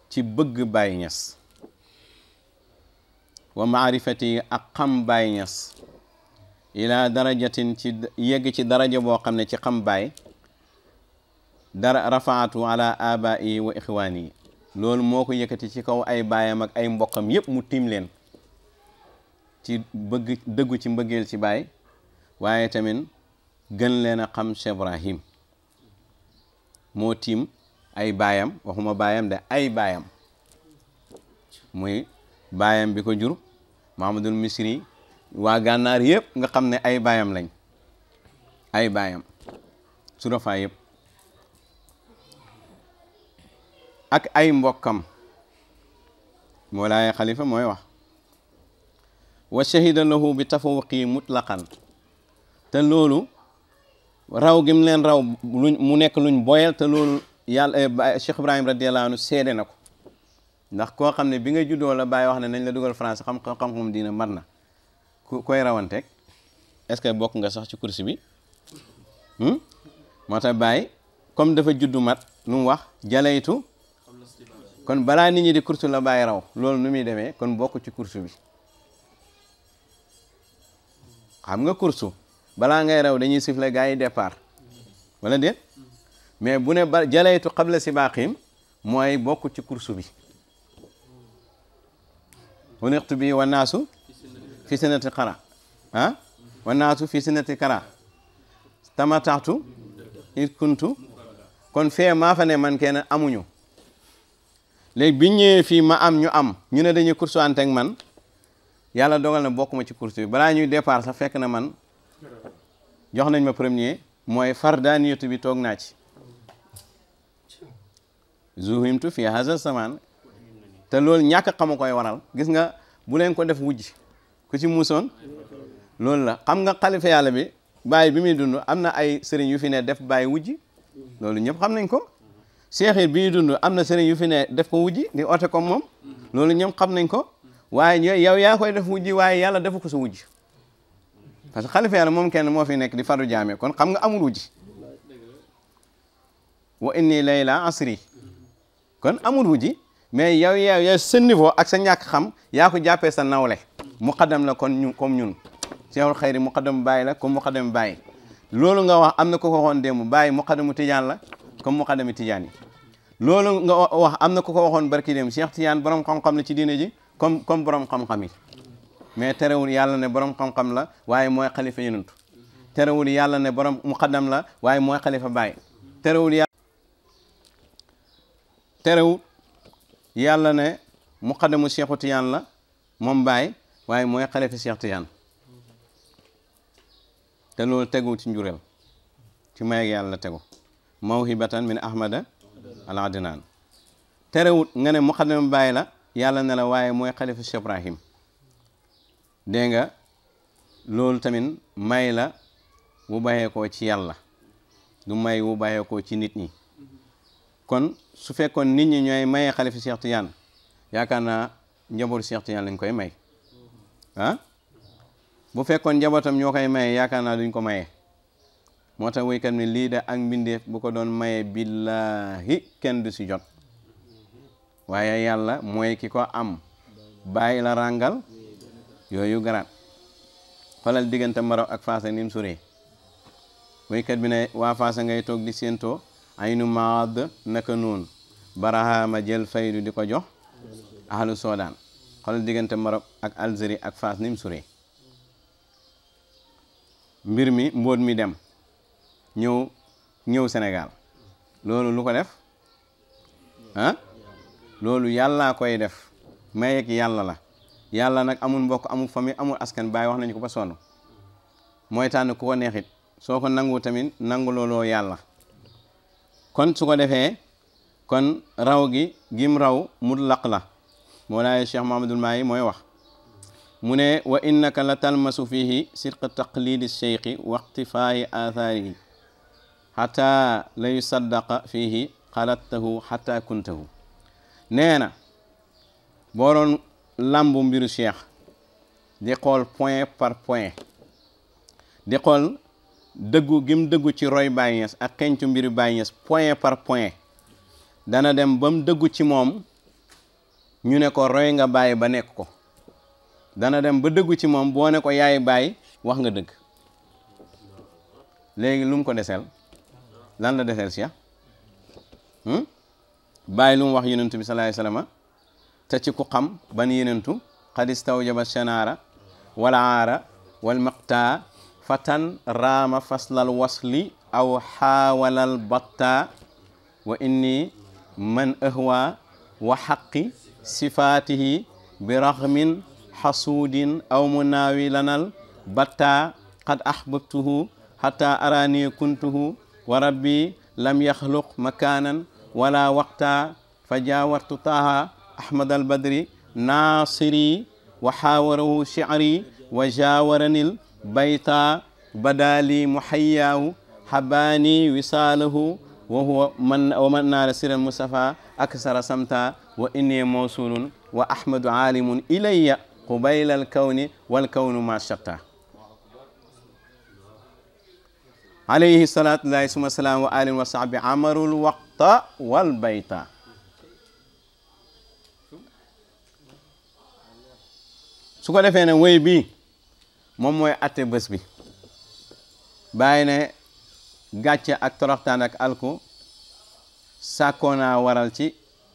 ci bëgg Baay Ñas wa maarifati ak xam Baay Ñas ila darajatin ci yegg ci daraja boo xam ne ci xam Baay dara rafaatu ala abai wa ixwaani yi loolu moo ko yëkkati ci kaw ay baayam ak ay mbokkam yépp mu tiim leen ci bëgg dëggu ci mbëggeel ci Baay waaye tamit gën leen a xam Cheikh Ibrahim moo tiim ay baayam waxuma baayam de ay baayam muy baayam bi ko jur Muhammadul Misri waa gànnaar yëpp nga xam ne ay baayam lañ ay baayam surafa yëpp ak ay mbokkam Mawlaaya Xalifa mooy wax wa shahida lahu bi tafawuqi mutlaqan te loolu raw gim leen raw mu nekk luñ boyal te loolu yàlla Cheikh Ibrahim radiyallahu anhu seede na ko ndax koo xam ne bi nga juddoo la Baay wax ne nañ la dugal France xam-xam diina mat na ku koy rawanteeg est-ce que bokk nga sax ci kursi bi moo tax Baay comme dafa juddu mat lu mu wax jalaytu kon balaa nit ñi di kursu la Baay raw loolu nu muy demee kon bokk ci kursu bi xam nga kursu balaa ngay raw dañuy siffler gars yi départ wala déet mais bu ne ba jalaytu qabla sibaqim mooy bokk ci kursu bi uniqtu bi wa naasu fi sinati xara wa naasu fi sinati kara tamataxtu it kuntu kon fee maa fa ne man kenn amuñu léegi biñ ñëwee fii ma am ñu ne dañuy kursu ante ak man yàlla dogal na bokkuma ci kursu bi balaa ñuy départ sax fekk na man jox nañ ma premier mooy fardaniyatu bi toog naa ci zuhimtu fi haza zaman te loolu ñàkk xama koy waral gis nga bu leen ko def wujj ku ci muusoon loolu la xam nga xalifa yàlla bi Baay bi muy dund am na ay sëriñ yu fi ne def Baay wujj loolu ñëpp xam nañ ko Cheikh bi muy dund am na sëriñ yu fi ne def ko wujj di oote comme moom loolu ñëpp xam nañ ko waaye yow yaa koy def wujj waaye yàlla defu ko sa wujj parce que xalifa yàlla moom kenn moo fi nekk di faru jaame kon xam nga amul wujj wa inni layla asri kon amul wujj mais yow sa niveau ak sa ñàkk xam yaa ko jàppee sa nawle muqaddam la kon ñu comme ñun Cheikhul Xayri muqaddam Baay la comme muqaddam Baay loolu nga wax am na ko ko waxoon démb Baay muqaddamu Tijaan la comme muqaddami Tijaan yi loolu nga wax am na ko ko waxoon barki démb Cheikh Tijaan borom xam-xam la ci diine ji comme borom xam-xam yi mais terewul yàlla ne borom xam-xam la waaye mooy xalifa yonent terewul yàlla ne borom muqaddam la waaye mooy xalifa Baay terewul yàlla ne muqaddamu Cheikhu Tijaan la moom Baay waaye mooy xalifa Cheikh Tijaan te loolu tegu ci njureel ci may ak yàlla tegu mawhibatan min ahmada al adnan terewut nga ne muqaddam Baay la yàlla ne la waaye mooy xalifa Cheikh Ibrahim dégg nga loolu tamit may la wu bàyyeekoo ci yàlla du may wu bàyyeekoo ci nit ñi kon su fekkoon nit ñi ñooy mayee xalifa Cheikh Tidiane yaakaar naa njabootu Cheikh Tidiane lañ koy may bu fekkoon njabootam ñoo koy maye yaakaar naa duñ ko maye moo tax woykat mi lii de ak mbindeef bu ko doon maye billahi kenn du si jot waaye yàlla mooy ki ko am bàyyi la ràngal yooyu garaat xoolal diggante Maroc ak Fass ni mu suree woykat bi ne waa Fass ngay toog di séentoo aynu maad naka noonu barahama jël faydu di ko jox ahlu Soodaan xoolal diggante Maroc ak Algérie ak Fass ni mu suree mbir mi mbóot mi dem ñëw Sénégal loolu lu ko def ah loolu yàllaa koy def mayeeg yàlla la yàlla nag amul mbokk amul famille amul askan bàyyi wax nañu ko ba sonn mooy tànn ku ko neexit soo ko nangu tamit nangu looloo yàlla kon su ko defee kon raw gi gim raw mutlaq la moolaay Cheikh Mahamadul Mahi mooy wax mu ne wa innaka la talmasu fihi sidqa taqlidi cheikhi wa iqtifaayi aathaarihi xata la yusaddaqa fihi xalattahu xata kuntahu nee na boo doon lambu mbiru cheikh di xool point par point di xool dëggu gim dëggu ci roy Baay Ñas ak xencu mbiru Baay Ñas point par point dana dem ba mu dëggu ci moom ñu ne ko roy nga bàyyi ba nekk ko dana dem ba dëggu ci moom boo ne ko yaay bàyyi wax nga dëgg léegi lu mu ko deseel lan la deseel Cheikh bàyyi lu mu wax yonentu bi sallallahu alayhi wasallam te ci ku xam ban yonentu qad istawjaba shanaara wal aara wal maqtaa fatan raama faslal wasli aw xaawalal batta wa inni man ahwa wa xaqi sifaatihi bi raxmin xasuudin aw munaawilanal batta qad ahbabtuhu xata arani kuntuhu wa rabbi lam yaxluq makaanan wala waqta fa jaawartu taaha ahmad al badri naasiri wa xaawarahu shi'ri wa jaawaranil bayta badali muhayyaahu habani wisaalahu wa huwa man naara siral mustafa aksara samta wa inni mawsulun wa ahmadu alimun ilayya qubayla al kawni wal kawnu ma shatta alayhi salatu llahi summa salaam wa alin wa sahbi amarul waqta wal bayta su ko defee ne woy bi moom mooy atte bés bi bàyyi ne gàcce ak toroxtaan ak alku sàkkoo naa waral ci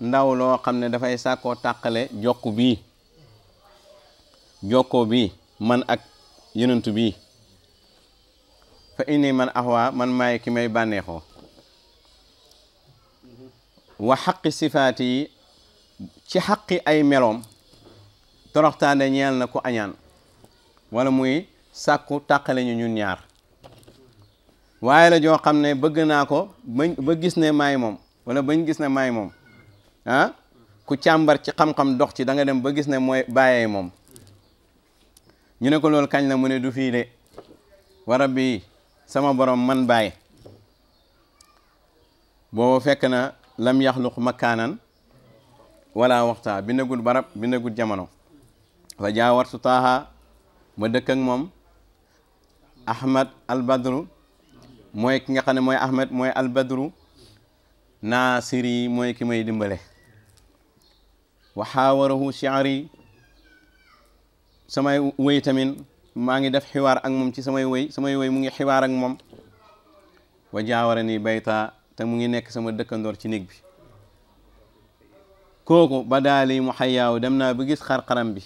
ndaw loo xam ne dafay sàkkoo tàqale jokkoo bii man ak yonentu bii fa inni man ahwa man maay ki may bànneexoo wa xaqi sifaati yi ci xaqi ay meloom toroxtaande ñeel na ko añaan wala muy sàkku tàqale ñu ñun ñaar waaye la joo xam ne bëgg naa ko ba gis ne maay moom wala bañ gis ne maay moom ah ku càmbar ci xam-xam dox ci da nga dem ba gis ne mooy bàyyee moom ñu ne ko loolu kañ la mu ne du fii de wa rabbi sama borom man bàyyi boobu fekk na lam yaxluq makaanan wala waxta bindagul barab bindagul jamono fa jaawartu taaha ma dëkk ak moom ahmad albadru mooy ki nga xam ne mooy ahmad mooy albadru naasiri mooy ki may dimbale wa xaawarahu shi'ri samay wëy tamit maa ngi def xiwaar ak moom ci samay wëy mu ngi xiwaar ak moom wa jaawara ni bayta te mu ngi nekk sama dëkkandoor ci néeg bi kooku ba daali mu xayaaw dem naa ba gis xar-xaram bi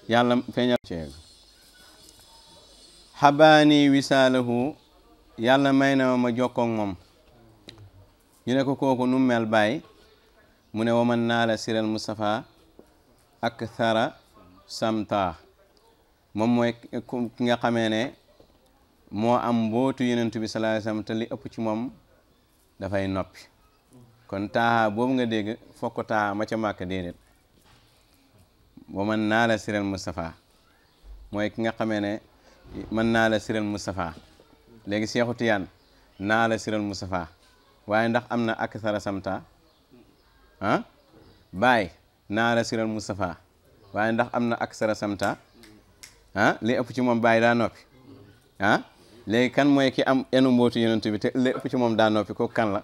yàlla feeñal ceeg xabaani wisaalahu yàlla may na ma jokkoog moom ñu ne ko kooku nu mel bàyyi mu ne waman naa la siral Mustafa ak thara samta moom mooy ki nga xamee ne moo am mbootu yonent bi sallallahu alayhi wasallam te li ëpp ci moom dafay noppi kon taaha boobu nga dégg fokk taaha ma ca màkk déedéet waman naa la siral Mustafa mooy ki nga xamee ne mën naa la siral Mustafa léegi Seexu Tijaan naa la siral Mustafa waaye ndax am na ak thara samta ah baay naa la siral Mustafa waaye ndax am na ak sara samta ah li ëpp ci moom bàyyi daa noppi ah léegi kan mooy ki am enu mbootu yonent bi te lépp ci moom daa noppi ko kan la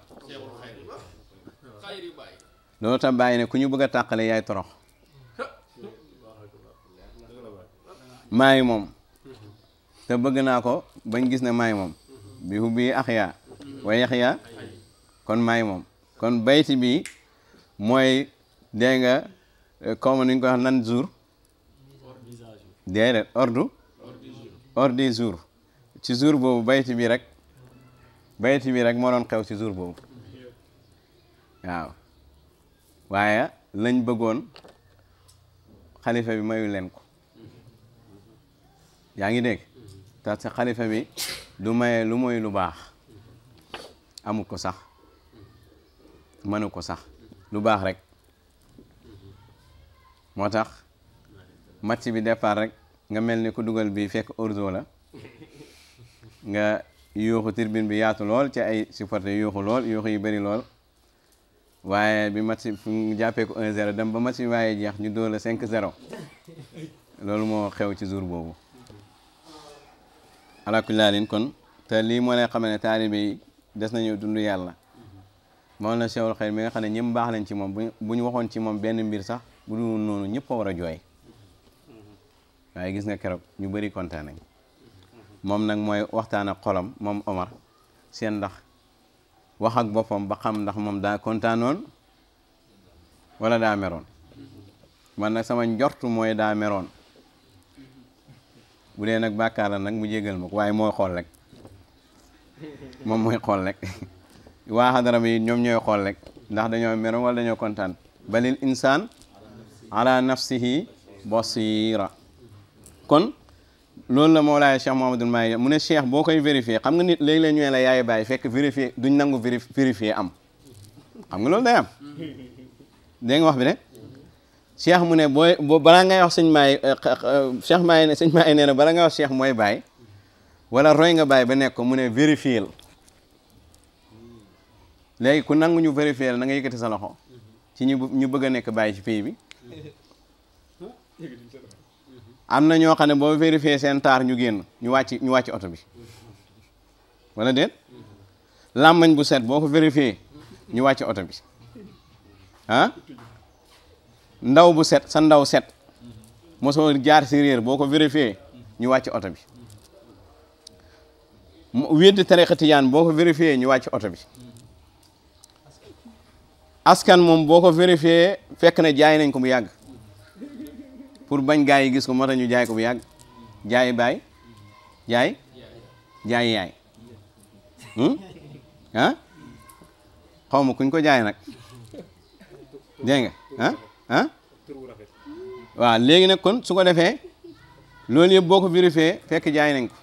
loolu tax bàyyi ne ku ñu bëgg a tàqale yaay torox maay moom te bëgg naa ko bañ gis ne maay moom bi hubbi axya wa yaxya kon maay moom kon bayti bi mooy dégg nga comme ni ñu ko wax nan jour déedéet ordre du jour ci jour boobu bayti bi rek moo doon xew ci jour boobu waaw waaye lañ bëggoon xalifa bi mayu leen ko yaa ngi dégg parce que xalifa bi du maye lu mooy lu baax amul ko sax mënu ko sax lu baax rek moo tax match bi départ rek nga mel ni ku dugal bi fekk orzo la nga yuuxu tribune bi yaatu lool ci ay supporter yuuxu lool yuuxu yu bëri lool waaye bi match fu jàppee ko 1-0 dem ba match bi waaye jeex ñu dóor la 5-0 loolu moo xew ci jour boobu ala kulli haalin kon te lii moo lay xam ne taalibe yi des nañu dund yàlla moom la Cheikhul Khadim mi nga xam ne ñëpp baax lañ ci moom bu ñu waxoon ci moom benn mbir sax bu dul noonu ñëpp a war a jooy waaye gis nga keroog ñu bëri kontaan nañ moom nag mooy waxtaan ak xolam moom Omar seen ndax wax ak boppam ba xam ndax moom daa kontaanoon wala daa meroon man nag sama njortu mooy daa meroon bu dee nag bàkkaar la nag mu jégal ma ko waaye mooy xool rek moom mooy xool rek waa xadara bi ñoom ñooy xool rek ndax dañoo meroon wala dañoo kontaan balil insaan ala nafsihi basira kon loolu la Mawlaaya Cheikh Mouhamadoul Mahi mu ne Cheikh boo koy vérifier xam nga nit léegi-léeg ñu la yaay bàyyi fekk vérifier duñ nangu vérifier am xam nga loolu day am dégg nga wax bi de Cheikh mu ne boo balaa ngay wax sëñ Mahi Cheikh Mahi ne sëñ Mahi nee na balaa ngay wax Cheikh mooy bàyyi wala roy nga bàyyi ba nekk ko mu ne vérifier léegi ku nangu ñu vérifier na nga yëkkati sa loxo ci ñu bëgg a nekk bàyyi ci pays bi am na ñoo xam ne boo vérifier seen taar ñu génn ñu wàcc oto bi wala déet làmmañ bu set boo ko vérifier ñu wàcc oto bi ah ndaw bu set sa ndaw set mosoo jaar si réer boo ko vérifier ñu wàcc oto bi wéddi tariqa tijaan boo ko vérifier ñu wàcc oto bi askan moom boo ko vérifier fekk na jaay nañ ko bu yàgg pour bañ gaa yi gis ko moo tax ñu jaay ko bu yàgg jaay baay jaay yaay ah xaw ma kuñ ko jaay nag dégg nga waaw léegi nag kon su ko defee loolu yëpp boo ko vérifié fekk jaay nañ ko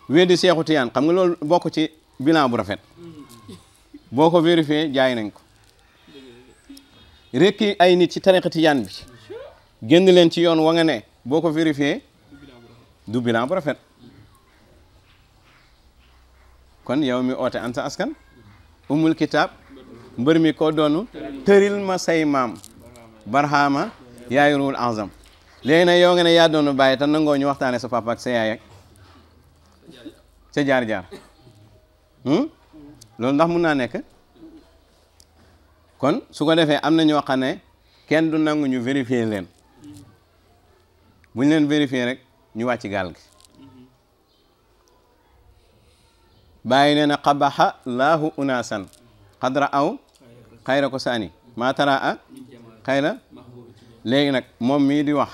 weddi Seexu Tijaan xam nga loolu bokk ci bilan bu rafet boo ko vérifié jaay nañ ko rekki ay nit ci tariqa Tijaan bi génn leen ci yoon wa nga ne boo ko vérifié du bilan bu rafet kon yow mi oote an sa askan umul kitaab mbër mi ko doonu tëril ma say maam barhama yaay ruul azam léegi nag yow nga ne yaa doonu bàyyi te nangoo ñu waxtaane sa papa ak sa yaay ak sa jaar-jaar loolu ndax mun naa nekk kon su ko defee am na ñoo xam ne kenn du nangu ñu vérifier leen bu ñu leen vérifier rek ñu wàcc gaal gi bàyyi nee na qabaxa laahu unaasan xadra aw xayra ko saani maa tara a xayra léegi nag moom mii di wax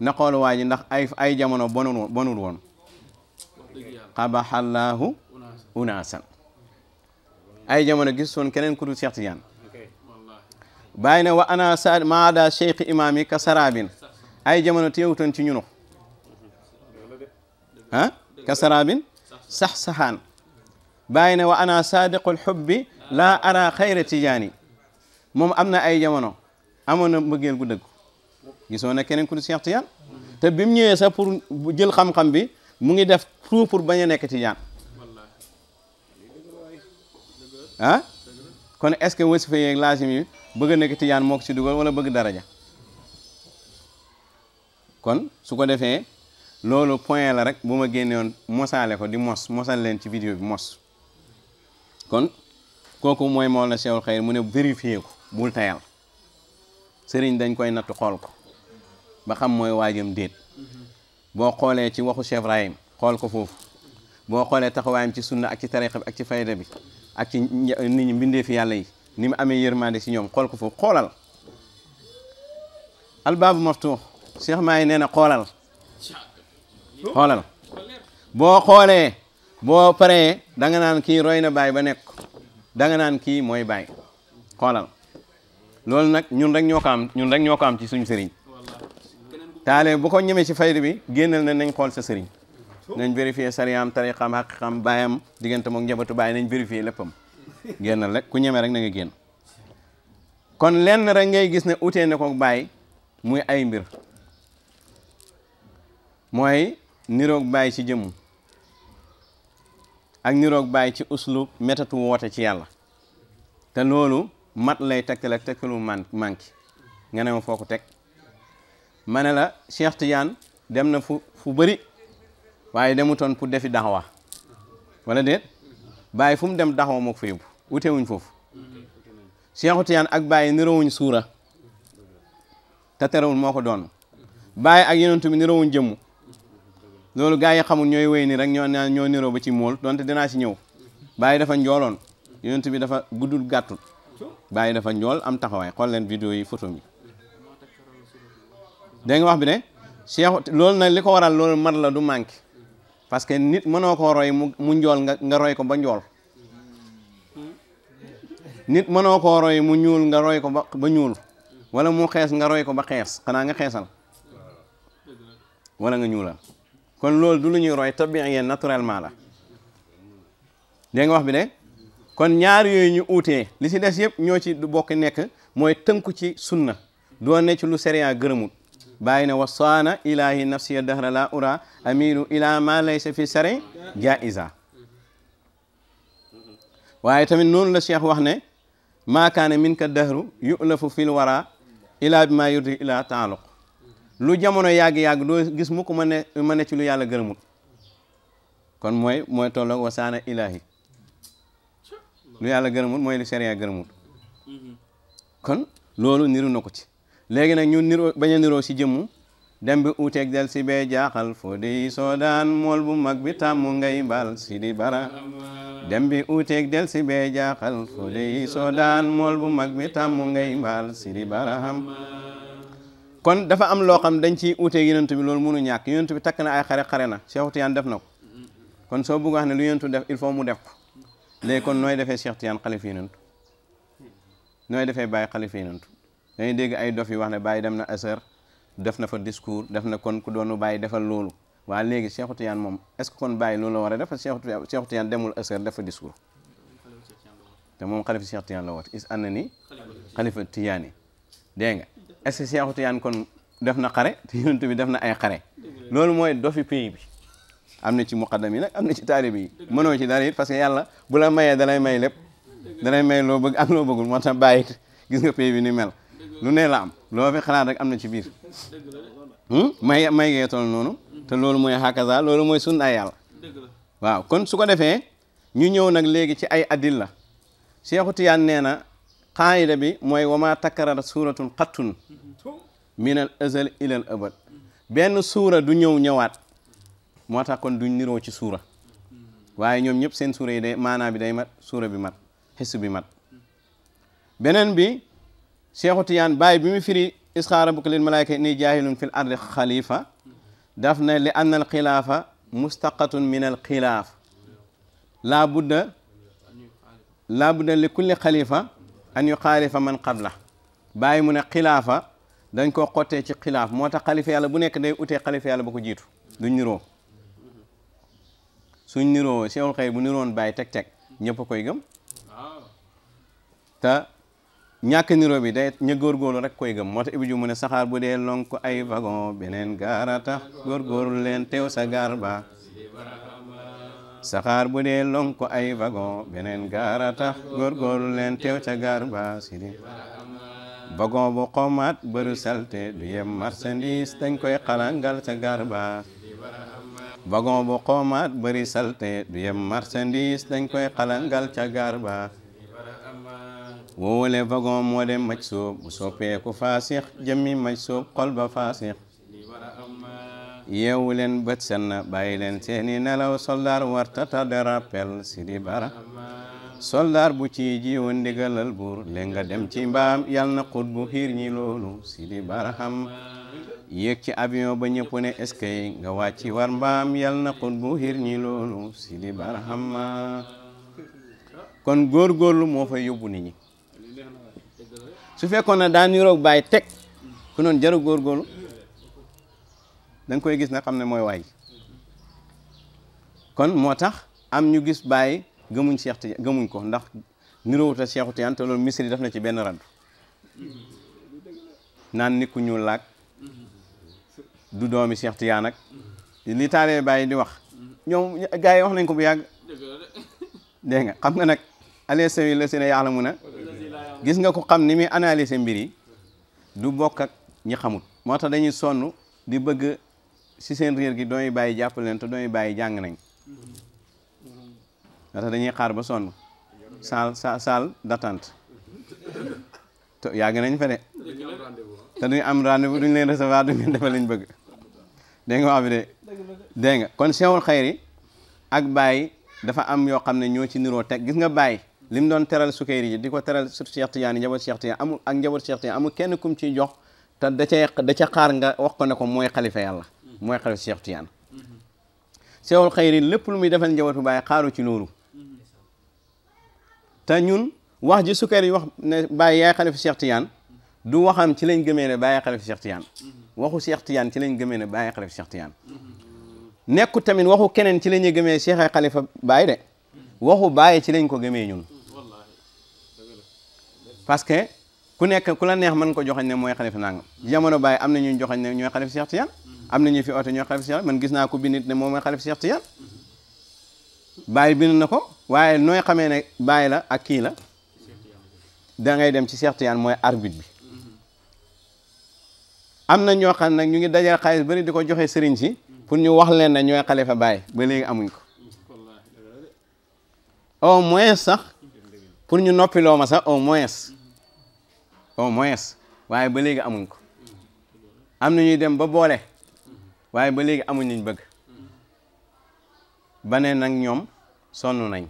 na xool waa ji ndax ay jamono bonul woon qabaxa laahu unaasan ay jamono gis soon keneen ku dul Cheikh Tidiane bàyyi ne wa ana sa maada cheikh imam yi ka sarabin ay jamono teewutoon ci ñunu ka sarabin sax saxaan bàyyi ne wa ana sadiqul hubbi laa ara xayra tijaani moom am na ay jamono amoon na mbëggeel gu dëgg gisoo na keneen ku dul Cheikh Tidiane te bi mu ñëwee sax pour jël xam-xam bi mu ngi def tout pour bañ a nekk Tidiane kon est-ce que wasifa yeeg laasim yi bëgg a nekk Tidiane moo ko ci dugal wala bëgg daraja kon su ko defee loolu point la rek bu ma génne woon mosaale ko di mosal leen ci vidéo bi mos kon kooku mooy Mawlana Cheikhul Khayr mu ne vérifier ko bul tayal sëriñ dañ koy nattu xool ko ba xam mooy waajam déet boo xoolee ci waxu Cheikh Ibrahim xool ko foofu boo xoolee taxawaayam ci sunna ak ci tariqa bi ak ci fayda bi ak ci nit ñi mbindee fi yàlla yi ni mu amee yërmande ci ñoom xool ko foofu xoolal albaabu maftuux Cheikh Maay nee na xoolal boo xoolee boo paree da nga naan kii roy na baay ba nekk da nga naan kii mooy baay xoolal loolu nag ñun rek ñoo ko am ci suñu sëriñ taale bu ko ñemee ci fayda bi génnal na nañ xool sa sëriñ nañ vérifier sariyaam tariqam xaqiqam baayam diggante moom njabootu baay nañ vérifier léppam génnal rek ku ñeme rek na nga génn kon lenn rek ngay gis ne utee ne ko baay muy ay mbir mooy niroog baay ci jëmm ak niroog baay ci uslub métatu woote ci yàlla te loolu mat lay tegtal ak tegtalu manki nga ne ma foo ko teg ma ne la Cheikh Tidiane dem na fu bëri waaye demutoon pour defi daxawa wala déet Baye fu mu dem daxawa moo ko fa yóbbu wutewuñ foofu Cheikh Tidiane ak Baye nirowuñ suura te terewul moo ko doon Baye ak yonent bi nirowuñ jëmm loolu gaa yi xamul ñooy wéy ni rek ñoo niroo ba ci mool donte dinaa ci ñëw Baye dafa njooloon yonent bi dafa guddul gàttul Baye dafa njool am taxawaay xool leen vidéo yi photo mi dégg nga wax bi ne Cheikh loolu nag li ko waral loolu mat la du manqué parce que nit mënoo koo roy mu njool nga roy ko ba njool nit mënoo koo roy mu ñuul nga roy ko ba ñuul wala mu xees nga roy ko ba xees xanaa nga xeesal wala nga ñuulal kon loolu du lu ñuy roy tabiiyyan naturellement la dégg nga wax bi de kon ñaar yooyu ñu uutee li ci des yëpp ñoo ci du bokk nekk mooy tënku ci sunna doo ne ci lu sariya gërëmut bàyyi ne wasaana ilahi nafsiya dahra la ura amilu ila ma laysa fi sari jaiza waaye tamit noonu la cheikh wax ne maa kaane min ka dahru yulafu fil wara ila bi ma yurdi ila taaluq lu jamono yàgg-yàgg doo gis mu ko ma ne ci lu yàlla gërëmut kon mooy tolloog wasaana ilahi lu yàlla gërëmut mooy lu sariya gërëmut kon loolu niru na ko ci léegi nag ñu niroo bañ a niroo si jëmmu dem bi uuteeg del si bee jaaxal foo di soodaan mool bu mag bi tàmm ngay bal si di bara dem bi uuteeg del si bee jaaxal foo di soodaan mool bu mag bi tàmm ngay bal si di baraham kon dafa am loo xam dañ ciy uuteeg yonent bi loolu mënu ñàkk yonent bi takk na ay xare na Cheikh Tidiane def na ko kon soo bëgg wax ne lu yonent def il faut mu def ko léegi kon nooy defee Cheikh Tidiane xalifa yonent nooy defee Baye xalifa yonent dañuy dégg ay dof yi wax ne Baye dem na Azhar def na fa discours def na kon ku doonu Baye defal loolu waa léegi Cheikh Tidiane moom est-ce que kon Baye loolu la war a def Cheikh Tidiane demul Azhar def fa discours te moom xalifa Cheikh Tidiane la woote is ànd ni xalifa Tidiane yi dégg nga est-ce que Cheikh Tidiane kon def na xare te yonent bi def na ay xare loolu mooy dofi pays bi am na ci muqaddam yi nag am na ci taalibe yi mënoo ci dara it parce que yàlla bu la mayee dalay may lépp dalay may loo bëgg ak loo bëggul moo tax Baye gis nga pays bi ni mel lu ne la am loo fi xalaat rek am na ci biir may gee toll noonu te loolu mooy hakaza loolu mooy sunna yàlla waaw kon su ko defee ñu ñëw nag léegi ci ay adilla Cheikh Tidiane nee na qaayida bi mooy wama takarara suratun qattun min al azal ila al abad benn suura du ñëwaat moo tax kon duñ niroo ci suura waaye ñoom ñëpp seen suura yi day maanaa bi day mat suura bi mat xis bi mat beneen bi Cheikh Tidiane Baye bi mu firi isqa rabbuka lil malaika inni jaahilun fil ardi xalifa daf na li anna al xilaafa mustaqatun min al xilaaf laa budda li kulli xalifa an yu xaalifa man qabla Baye mu ne xilaafa dañ koo xottee ci xilaaf moo tax xalifa yàlla bu nekk day utee xalifa yàlla ba ko jiitu duñ niroo suñ niroo Cheikhul Khayr bu niroon Baye teg ñëpp a koy gëm te ñàkk niroo bi day ña góorgóorlu rek koy gëm moo tax Ibou Diouf mu ne saxaar bu dee lonk ay wagon beneen gaara tax góorgóorlu leen teew sa gaar ba saxaar bu dee lonk ay wagon beneen gaara tax góorgóorlu leen teew ca gaar ba sidi wagon bu xomaat bëru salte du yem marchandise dañ koy xalangal ca gaar ba wagon bu xoomaat bëri salte du yem marchandise dañ koy xalangal ca gaar ba woowale wagon moo dem maj soob bu soppeeku faasix jëmmi maj soob xol ba faasix yeewu leen bët senn bàyyi leen seeni nelaw soldaar warta tarde rappel Sidi Bara soldaar bu ci jiwoon ndigalal buur leen nga dem ci mbaam yal na xut bu xiir ñi loolu Sidi Baraham yéeg ci avion ba ñëpp ne eskay nga wàcci war mbaam yal na xut bu xiir ñi loolu Sidi Baraham kon góorgóorlu moo fay yóbbu nit ñi su fekkoon ne daan niroog bàyyi teg ku noon jaru góorgóorlu da nga koy gis na xam ne mooy waay kon moo tax am ñu gis bàyyi gëmuñ Cheikh Tidiane gëmuñ ko ndax niroowuta Cheikh Tidiane te loolu misri def na ci benn raddu naan nit ku ñuul laag du doomi Cheikh Tidiane ak li taalee bàyyi di wax ñoom gars yi wax nañ ko bu yàgg dégg nga xam nga nag alesawi la si ne yàlla mun a gis nga ko xam ni muy analyser mbir yi du bokk ak ñi xamut moo tax dañuy sonn di bëgg si seen réer gi dooy bàyyi jàpp leen te dooy bàyyi jàng nañ moo tax dañuy xaar ba sonn salle d'attente te yàgg nañ fa de te duñ am rendez-vous duñ leen recevoir duñ leen defal liñ bëgg dégg nga wax bi de dégg nga kon Cheikhul Khayri ak Baye dafa am yoo xam ne ñoo ci niroo teg gis nga Baye li mu doon teral Sukayri ji di ko teral surtout Cheikh Tidiane njaboot Cheikh Tidiane amul ak njaboot Cheikh Tidiane amul kenn kum ciy jox te da ca xaar nga wax ko ne ko mooy xalifa yàlla mooy xalifa Cheikh Tidiane Cheikhul Khayri lépp lu muy defal njabootu Baye xaaru ci loolu te ñun wax ji Sukayri wax ne Baye yaay xalifa Cheikh Tidiane du waxam ci lañ gëmee ne Baye xalifa Cheikh Tidiane waxu Cheikh Tidiane ci lañ gëmee ne Baye xalifa Cheikh Tidiane nekku tamit waxu keneen ci la ñuy gëmee Cheikh ay xalifa Baye de waxu Baye ci lañ ko gëmee ñun parce que ku nekk ku la neex mën ko joxañ ne mooy xalifa nangam jamono Baye am na ñu joxañ ne ñooy xalifa Cheikh Tidiane am na ñu fi oote ñooy xalifa Cheikh man gis naa ko bindit ne moom mooy xalifa Cheikh Tidiane Baye bind na ko waaye nooy xamee ne Baye la ak kii la da ngay dem ci Cheikh Tidiane mooy arbitre bi am na ñoo xam nag ñu ngi dajal xaalis bari di ko joxe sëriñ si pour ñu wax leen ne ñooy xalifa Baye ba léegi amuñ ko au moins sax pour ñu noppiloo ma sax au moins waaye ba léegi amuñ ko am na ñuy dem ba boole waaye ba léegi amuñ liñ bëgg ba ne nag ñoom sonn nañ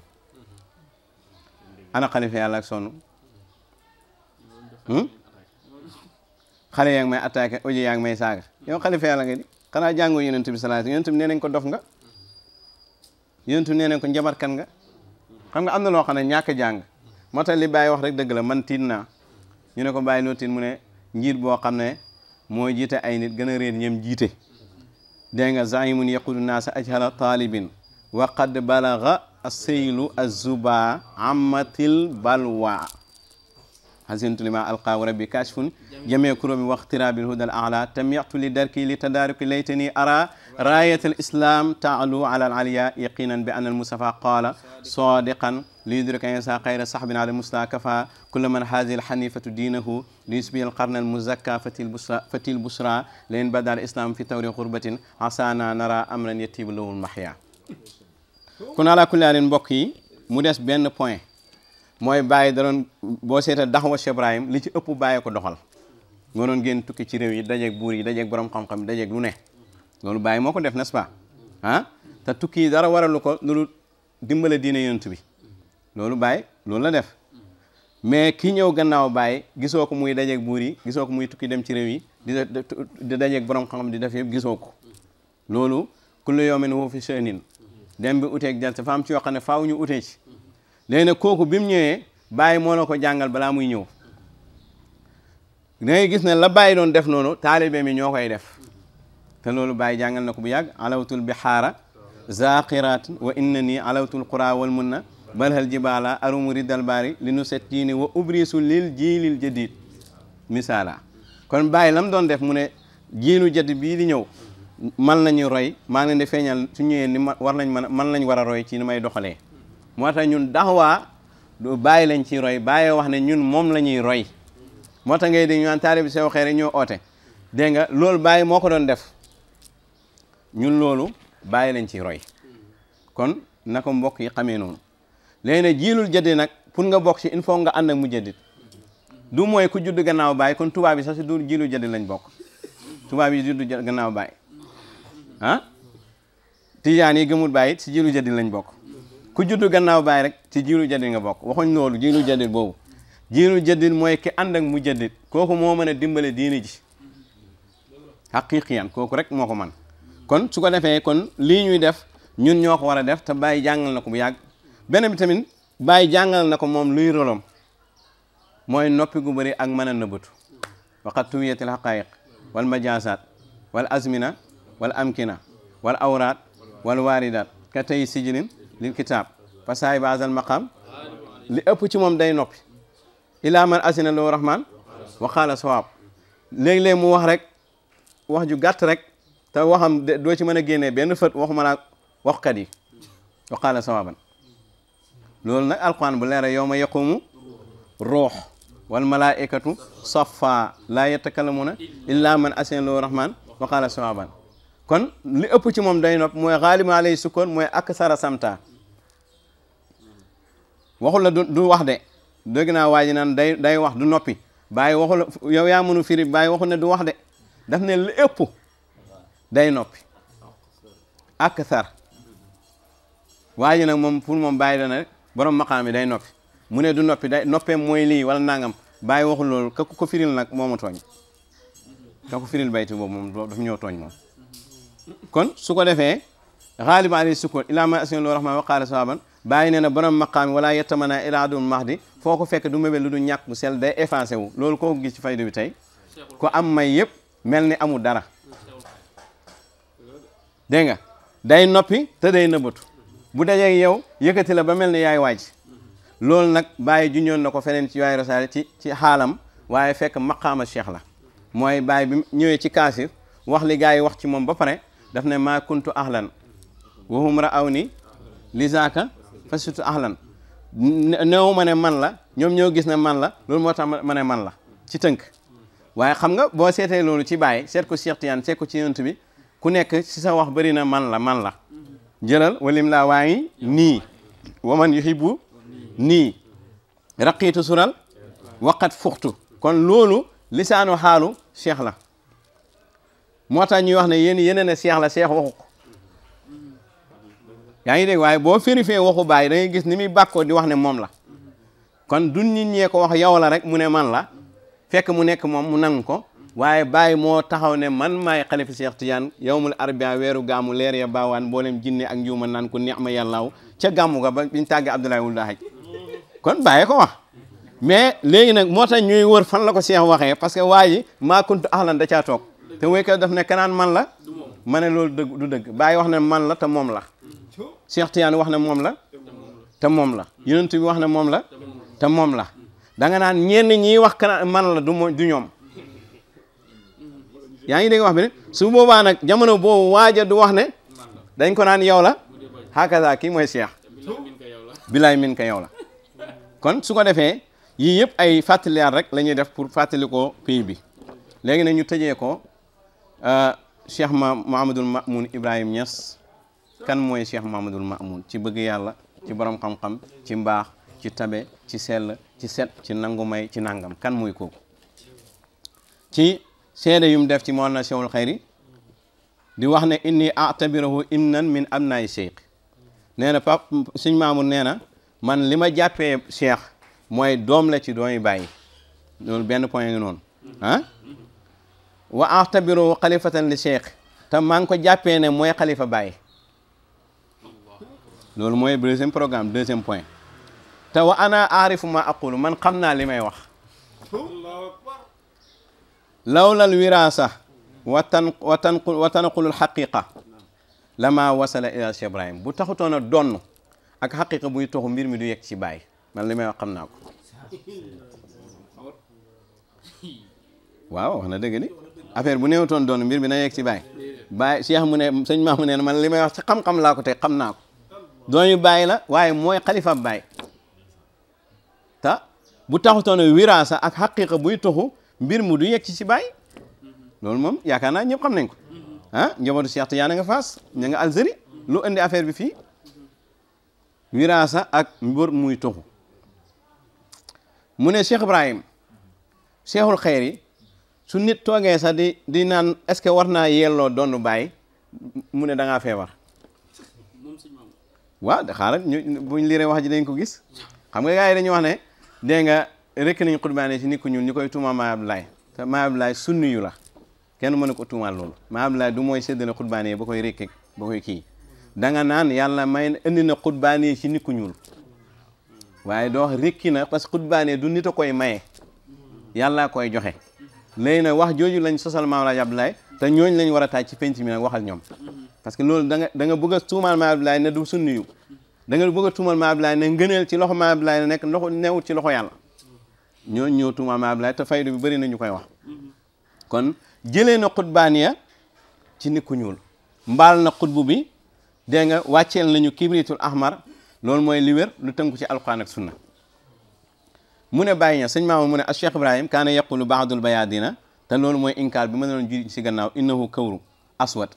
ana xalifa yàlla ak sonn xale yaa ngi may attaqué audio yaa ngi may saaga yow xalifa yàlla nga di xanaa jàngoo yonent bi sallallahu alayhi wasallam yonent bi nee nañ ko dof nga yonent bi nee nañ ko njabarkan nga xam nga am na loo xam ne ñàkk jàng moo tax li Baye wax rek dëgg la man tiit naa ñu ne ko Baye noo tiit mu ne njiit boo xam ne moo jiite ay nit gën a réer ñem jiite dégg nga zaimun yaqudu naasa ajhala talibin wa qad balagha as-saylu az-zuba amatil balwa hasintu lima alqaaw rabbi kashfun jamee kurobi waxtirabil hudal a'la tamiatu li darki li tadaruki laytani ara rayat al islam taalu ala al aliya yaqinan bi anna al mustafa qala sadiqan li yudrika insa xayra sahbin ala musta kafa kulla man hazihi al hanifatu dinahu li yusbi al qarn al muzakka fatil busra lain bada al islam fi tawri xurbatin asana nara amran yatibu lahu al mahya kon ala kulli halin mbokk yi mu des benn point mooy Baye da doon boo seeta daxwa Cheikh Ibrahim li ci ëpp Baye ko doxal nga doon génn tukki ci réew yi dajeeg buur yi dajeeg borom xam-xam dajeeg lu ne loolu Baye moo ko def n'est-ce pas ah te tukki yi dara waralu ko loolu dimbale diine yonent bi loolu Baye loolu la def mais ki ñëw gannaaw Baye gisoo ko muy dajeeg buur yi gisoo ko muy tukki dem ci réew yi di dajeeg borom xam-xam di def yëpp gisoo ko loolu kullu yawmin huwa fi sha'nin dem bi uteeg jal fa am ci yoo xam ne faaw ñu utee ci léegi nag kooku bi mu ñëwee Baye moo la ko jàngal balaa muy ñëw da ngay gis ne la Baye doon def noonu taalibe mi ñoo koy def te loolu Baye jàngal na ko bu yàgg alawtul bihaara zaqirat wa innani alawtul qura wal munna balhal jibala arumu riddal bari li nu set diini wa ubrisu lil jiilil jadid misaala kon Baye lam doon def mu ne jiilu jadid bii di ñëw man nañu roy maa ngi leen di feeñal su ñëwee ni war nañ man lañ war a roy ci ni may doxalee moo tax ñun daxwaa du Baye lañ ciy roy Baye wax ne ñun moom la ñuy roy moo tax ngay dégg ñu naan taalibe Seex Xayri ñoo oote dégg nga loolu Baye moo ko doon def ñun loolu bàyyi lañ ci roy kon na ko mbokk yi xamee noonu léegi nag jiilul jaddi nag pour nga bokk ci il faut nga ànd ak mujaddid du mooy ku judd gannaaw baay kon tubaab bi sax si du jiilul jaddi lañ bokk tubaab yi judd gannaaw baay ah tijaan yi gëmul baay it si jiilu jaddi lañ bokk ku judd gannaaw baay rek ci jiilu jaddi nga bokk waxuñ loolu jiilu jaddi boobu jiilu jaddi mooy ki ànd ak mujaddid kooku moo mën a dimbale diini ji haqiqiyan kooku rek moo ko man kon su ko defee kon lii ñuy def ñun ñoo ko war a def te bàyyi jàngal na ko bu yàgg benn bi tamit bàyyi jàngal na ko moom luy rolom mooy noppi gu bëri ak mën a nëbbatu waqat tuwiyatil haqaayiq wal majaasaat wal azmina wal amkina wal awraat wal waaridaat ka tey sijilin lil kitaab fa saay baasal maqaam li ëpp ci moom day noppi ilaa man asina loo rahman wa qaala sawaab léeg-léeg mu wax rek wax ju gàtt rek te waxam doo ci mën a génnee benn fët waxuma laa waxkat yi wa qaala sawaaban loolu nag alquran bu leera yawma yaqumu ruux wal malaikatu safa laa yatakallamuna illa man asina loo rahman wa qaala sawaaban kon li ëpp ci moom day nopp mooy xaalima alay sukkoon mooy aksara samta waxul la du wax de dégg naa waa ji naan day wax du noppi bàyyi waxul yow yaa mënu firi bàyyi waxul ne du wax de daf ne li ëpp day noppi aksar waa ji nag moom pour moom bàyyi dana rek borom maqaam bi day noppi mu ne du noppi day noppee mooy lii wala nangam bàyyi waxul loolu ka ko firil nag moomu tooñ ka ko firil bayti boobu moom daf ñëw tooñ moom kon su ko defee xaaliba alay sukkoon ilaa ma asin loo rahman wa qaala sawaban bàyyi nee na borom maqaami wala yettamana iraadul mahdi foo ko fekk du mébel lu du ñàkk bu sell day effacé wu loolu koo ko gis ci faydu bi tey ko am may yëpp mel ni amul dara dégg nga day noppi te day nëbbatu bu dajee yow yëkkati la ba mel ni yaay waaj loolu nag bàyyi junjoon na ko feneen ci yaay rasaale ci xaalam waaye fekk maqaama cheikh la mooy bàyyi bi ñëwee ci kaasir wax li gaa yi wax ci moom ba pare daf ne maa kuntu ahlan wahum ra'aw ni li zaaka fa surtout ahlan néew ma ne man la ñoom ñoo gis ne man la loolu moo tax ma ne man la ci tënk waaye xam nga boo seetee loolu ci bàyyi seet ko Cheikh Tidiane seet ko ci yonent bi ku nekk ci sa wax bëri na man la jëlal walim laa waa ngi nii waman yuhibbu nii raqiitu sural waqat fuxtu kon loolu lisaanu xaalu cheikh la moo tax ñuy wax ne yéen ne cheikh la cheikh waxu ko yaa ngi dégg waaye boo vérifié waxu bàyyi da ngay gis ni muy bàkkoo di wax ne moom la kon du nit ñee ko wax yow la rek mu ne man la fekk mu nekk moom mu nangu ko waaye bàyyi moo taxaw ne man maay xalifa Cheikh Tidiane yawmul arbia weeru gàmmu leer ya baawaan mboolem jinne ak njuuma naan ko neex ma yàllaaw ca gàmmu ga ba biñ tàggee Abdoulaye wul daa xaj kon bàyyi ko wax mais léegi nag moo tax ñuy wër fan la ko Cheikh waxee parce que waa ji maa kuntu ahlan da caa toog te wéykat daf ne kanaan man la ma ne loolu dëgg du dëgg bàyyi wax ne man la te moom la Cheikh Tidiane wax ne moom la te moom la yonent bi wax ne moom la te moom la da nga naan ñenn ñi wax kanaan man la du ñoom yaa ngi dégg wax bi ne su boobaa nag jamono boobu waaja du wax ne dañ ko naan yow la hakaza kii mooy Cheikh bilaay min ka yow la kon su ko defee yii yëpp ay fàttaliyaat rek la ñuy def pour fàttali ko pays bi léegi nag ñu tëjee ko Cheikh Mouhamadoul Mamoun Ibrahim Niass kan mooy Cheikh Mouhamadoul Mamoun ci bëgg yàlla ci borom xam-xam ci mbaax ci tabe ci sell ci set ci nangu may ci nangam kan mooy kooku ci seede yum def ci Mawlana Cheikhul Khayri di wax ne inni a'tabirahu imnan min abnaay cheikh nee na pap Sëñ Mamoun nee na man li ma jàppee cheikh mooy doom la ci doomi bàyyi loolu benn point ngi noonu ah wa a'tabirahu xalifatan li cheikh te maa ngi ko jàppee ne mooy xalifa bàyyi loolu mooy deuxième programme deuxième point te wa ana aarifu ma aqulu man xam naa li may wax lawlal wirasa wa tanqulul xaqiqa lama wasala ila Cheikh Ibrahim bu taxutoon a donn ak xaqiqa buy toxu mbir mi du yegg ci bàyyi man li may wax xam naa ko waaw wax na dëgg ni affaire bu néewtoon donn mbir mi na yegg ci bàyyi bàyyi Cheikh mu ne sëñ Maam mu ne man li may wax ci xam-xam laa ko teg xam naa ko dooñu bàyyi la waaye mooy xalifa bàyyi te bu taxutoon a wirasa ak xaqiqa buy toxu mbir mu du yegg ci bàyyi loolu moom yaakaar naa ñëpp xam nañ ko njabootu Cheikh Tidiane nga Fass ña nga Algérie lu indi affaire bi fii wiraasa ak mbër muy toxu mu ne Cheikh Ibrahim cheikhul xeyr yi su nit toogee sax di naan est-ce que war naa yelloo doonu bàyyi mu ne da ngaa feebar waaw xaaral buñ liiree wax ji dañ ko gis xam nga gars yi dañuy wax ne dégg nga rekk nañ xutbaane ci nit ku ñuul ñu koy tuumaal Maam Abdoulaye te Maam Abdoulaye sunni yu la kenn mënu ko tuumaal loolu Maam Abdoulaye du mooy séddale xutbaane yi ba koy rekk ba koy kii da nga naan yàlla may indi na xutbaane yi ci nit ku ñuul waaye doo wax rekki na parce que xutbaane du nit a koy maye yàlla koy joxe léegi nag wax jooju lañ sosal Maam Abdoulaye te ñooñ lañ war a taaj ci penc mi nag waxal ñoom parce que loolu da nga bëgg a tuumaal Maam Abdoulaye ne du sunni yu da nga bëgg a tuumal Maam Abdoulaye ne ngëneel ci loxo Maam Abdoulaye ne nekk loxo newut ci loxo yàlla ñooñ ñëw tuumal Maam Abdoulaye te faydu bi bëri na ñu koy wax kon jëlee na xutbaaniya ci nit ku ñuul mbaal na xutbu bi dégg nga wàcceel nañu kibritul ahmar loolu mooy li wér lu tënku ci alquran ak sunna mu ne bàyyi ña sëñ maama mu ne a Cheikh Ibrahim kaana yaqulu baadul bayadina te loolu mooy inkaar bi ma doon ji si gannaaw innahu kawru aswad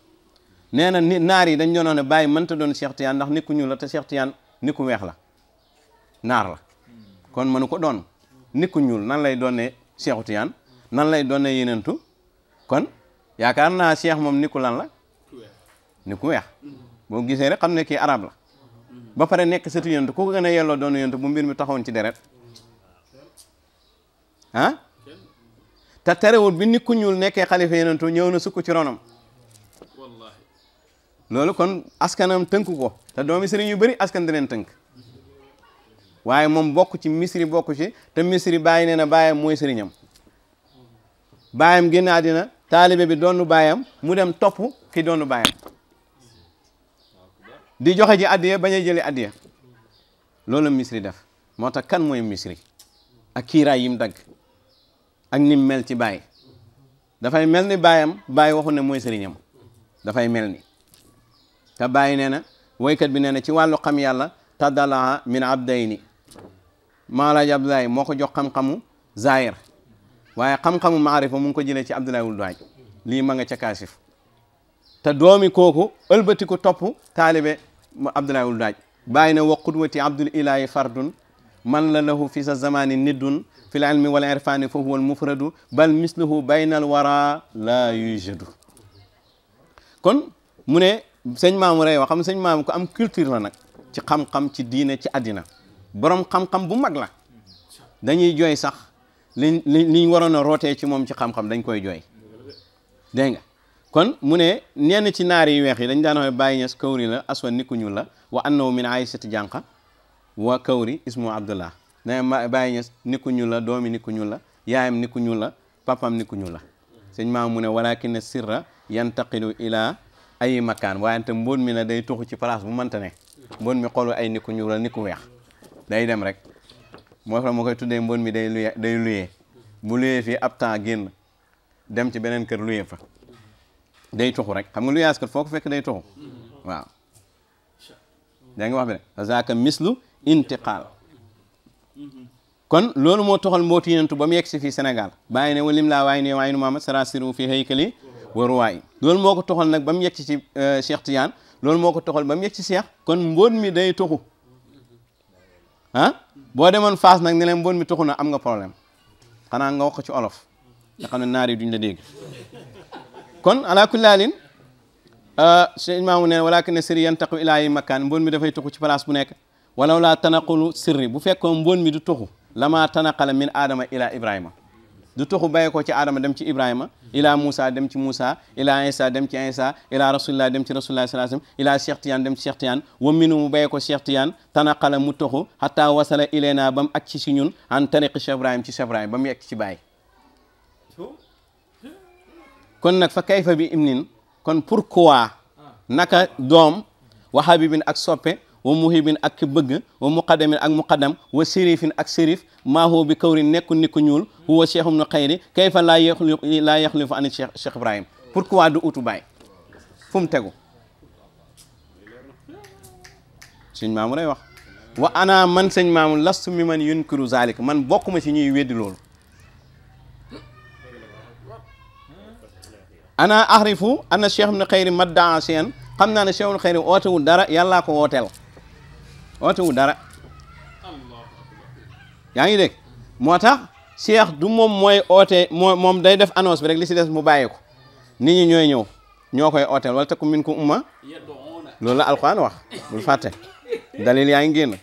nee na ni naar yi dañ doon wax ne bàyyi mënta doon Cheikh Tidiane ndax nit ku ñuul la te Cheikh Tidiane nit ku weex la naar la kon mënu ko doon nit ku ñuul nan lay doonee Cheikh Tidiane nan lay doonee yenentu kon yaakaar naa Cheikh moom nit ku lan la nit ku weex boo gisee rek xam ne kii arab la ba pare nekk sëtu yenentu ku ko gën a yelloo doon yenentu bu mbir mi taxawoon ci deret te terewul bi nit ku ñuul nekkee xalifa yenentu ñëw na sukk ci ronam loolu kon askanam tënk ko te doomi sëriñ yu bëri askan di leen tënk waaye moom bokk ci misri bokk ci te misri bàyyi nee na bàyyam mooy sëriñam bàyyam génn àddina taalibe bi doonu bàyyam mu dem topp ki doonu bàyyam di joxe ji addiya bañ a jëli addiya loolu misri def moo tax kan mooy misri ak kiiraay yim dagg ak nim mel ci bàyyi dafay mel ni bàyyam bàyyi waxu ne mooy sëriñam dafay mel ni te bàyyi nee na woykat bi nee na ci wàllu xam yàlla taddalaa min abdayni Maalaaji Abdoulaye moo ko jox xam-xamu zaahir waaye xam-xamu maarifa mu ngi ko jëlee ci Abdoulaye wul Duwaaj lii ma nga ca kaasif te doomi kooku ëlbati ko topp taalibe Abdoulaye wul Duwaaj bàyyi na wa qudwati abdul ilahi fardun man la lahu fi sa zamani niddun fi l ilmi wal irfani fa huwa al mufradu bal misluhu bayna al wara la yujadu kon mu ne sëñ maamu rey wax xam sëñ maamu ko am culture la nag ci xam-xam ci diine ci àddina borom xam-xam bu mag la dañuy jooy sax liñ waroon a rootee ci moom ci xam-xam dañ koy jooy dégg nga kon mu ne ñenn ci naari yu weex yi dañ daan wax Baye Niass kawri la aswa nit ku ñuul la wa annahu min aysati jànqa wa kawri ismu abdullah ne Baye Niass nit ku ñuul la doomi nit ku ñuul la yaayam nit ku ñuul la papam nit ku ñuul la sëñ maamu mu ne walakin sirra yantaqilu ila ay makaan waaye te mbóot mi la day tuxu ci place bu mënta ne mbóot mi xoolu ay nit ku ñuul la nit ku weex day dem rek moo tax ma koy tuddee mbóot mi day luyee bu luyee fii ab temps génn dem ci beneen kër luyee fa day tuxu rek xam nga luyaas kat foo ko fekk day tuxu waaw daa ngi wax bi ne zaaka mislu intiqaal kon loolu moo toxal mbooti yenentu ba mu yegg si fii Sénégal bàyyi ne walim laa waaye ne waaye nu Muhammad sarasiru fii haykali waruwaay loolu moo ko toxal nag ba mu yegg ci Cheikh Tidiane loolu moo ko toxal ba mu yegg ci Cheikh kon mbóot mi day tuxu boo demoon Fass nag ne leen mbóot mi tuxu na am nga problème xanaa nga wax ko ci olof nga xam ne naar yi duñ la dégg kon ala kulli haalin sëñ maamu ne walakin sirri yantaqu ilaa yi makkaan mbóot mi dafay tuxu ci place bu nekk walaw laa tanaqulu sirri bu fekkoon mbóot mi du tuxu lama tanaqala min adama ila ibrahima du tuxu bàyyi ko ci adama dem ci ibrahima ila moussa dem ci moussa ila isa dem ci isa ila rasulillah dem ci rasulillah sallallahu alayhi wasallam ila cheikh tiyan dem ci cheikh tiyan wa minu mu bàyyi ko cheikh tiyan tanaqala mu tuxu hatta wasala ilayna ba mu ak ci si ñun an tariqi cheikh ibrahim ci cheikh ibrahim ba mu yegg ci bàyyi kon nag fa kayfa bi imnin kon pourquoi naka doom wa habibin ak soppe wa muhibin ak ki bëgg wa muqaddamin ak muqaddam wa sérifin ak sérif maahu bi kawri nekku nit ku ñuul huwa cheikh ibn xayri kayfa laa yaxlifu an cheikh ibrahim pourquoi du utu baay fu mu tegu sëñ maamu lay wax wa ana man sëñ maamu lastu mi man yunkiru zalik man bokkuma ci ñuy weddi loolu ana ahrifu anna cheikh ibn xayri maddaa seen xam naa ne cheikh ibn xayri ootewul dara yàllaa ko wooteel ootewul dara yaa ngi dégg moo tax cheikh du moom mooy oote moom day def annonce bi rek li si des mu bàyyi ko nit ñi ñooy ñëw ñoo koy ooteel wala takum minkum umma loolu la alquran wax bul fàtte dalil yaa ngi génn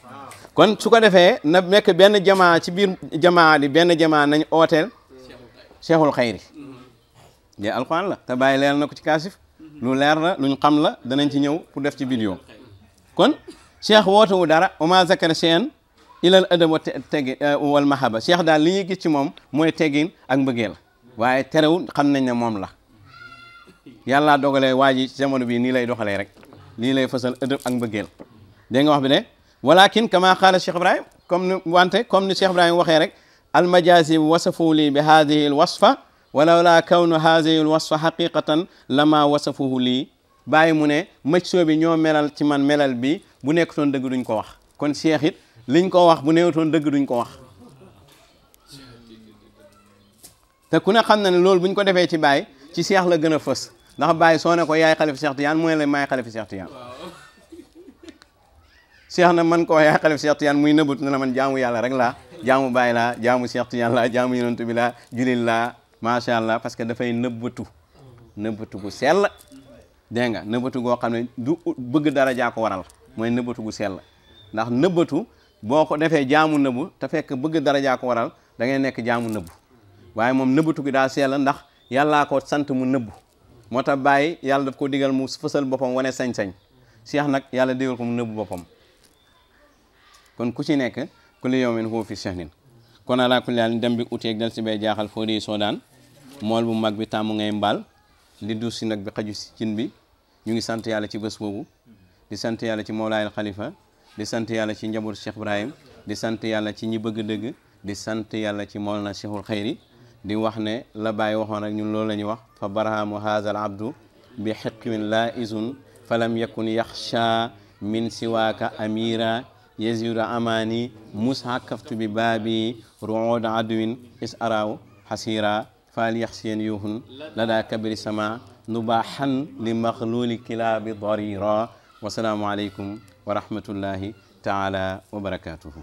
kon su ko defee na nekk benn jamaa ci biir jamaa di benn jamaa nañ ooteel cheikhul xayri de alquran la te bàyyi leer na ko ci kaasif lu leer la luñ xam la danañ ci ñëw pour def ci vidéo kon cheikh wootewu dara oma zakara cheyan ilal adab wa tegi wal mahaba cheikh daal li ñuy gis ci moom mooy teggin ak mbëggeel waaye terewul xam nañ ne moom la yàlla dogalee waa ji jamono bii nii lay doxalee rek lii lay fësal adab ak mbëggeel dégg nga wax bi de walakin kama qaala cheikh ibrahim comme ni cheikh ibrahim waxee rek almajazi wasafu lii bi hadihi al wasfa walaw laa kawnu hadihi al wasfa haqiqatan lama wasafuhu lii bàyyi mu ne mëj soo bi ñoo melal ci man melal bi bu nekkutoon dëgg duñ ko wax kon cheikh it liñ ko wax bu néewtoon dëgg duñ ko wax te ku ne xam na ne loolu buñ ko defee ci Baye ci cheikh la gën a fës ndax Baye soo ne ko yaay xalifa Cheikh Tidiane mooy la maay xalifa Cheikh Tidiane cheikh na man ko yaay xalifa Cheikh Tidiane muy nëbbut ne la man jaamu yàlla rek laa jaamu Baye laa jaamu Cheikh Tidiane laa jaamu yonent bi laa julil laa macha allah parce que dafay nëbbatu gu sell dégg nga nëbbatu goo xam ne du bëgg dara jaa ko waral mooy nëbbatu gu sell ndax nëbbatu boo ko defee jaamu nëbbu te fekk bëgg dara jaa ko waral da ngay nekk jaamu nëbbu waaye moom nëbbatu gi daa sell ndax yàllaa ko sant mu nëbbu moo tax Baye yàlla daf ko digal mu fësal boppam wane sañ-sañ Cheikh nag yàlla digal ko mu nëbbu boppam kon ku ci nekk kulli yawmin huwa fi sha'nin kon ala kulli haal dem bi uteeg dal si bay jaaxal foo di soodaan mool bu mag bi tàmm ngay mbaal li dus si nag bi xaju si cin bi ñu ngi sant yàlla ci bés boobu di sant yàlla ci Mawlaayil Xalifa di sant yàlla ci njabootu Cheikh Ibrahim di sant yàlla ci ñi bëgg dëgg di sant yàlla ci Mawlana Cheikhul Xayri di wax ne la Baye waxoon rek ñun loolu la ñuy wax fa barhamu haza al abdu bi xiqmin la izun falam yakun yaxsha min siwaaka amira yezira amani mushakaftu bi baabi ruud adwin is araw xasira faal yaxsiyen yuhun lada kabiri sama nubahan li maxluli kilaabi darira wasalaamu aleykum wa rahmatullahi taala wa barakatuhu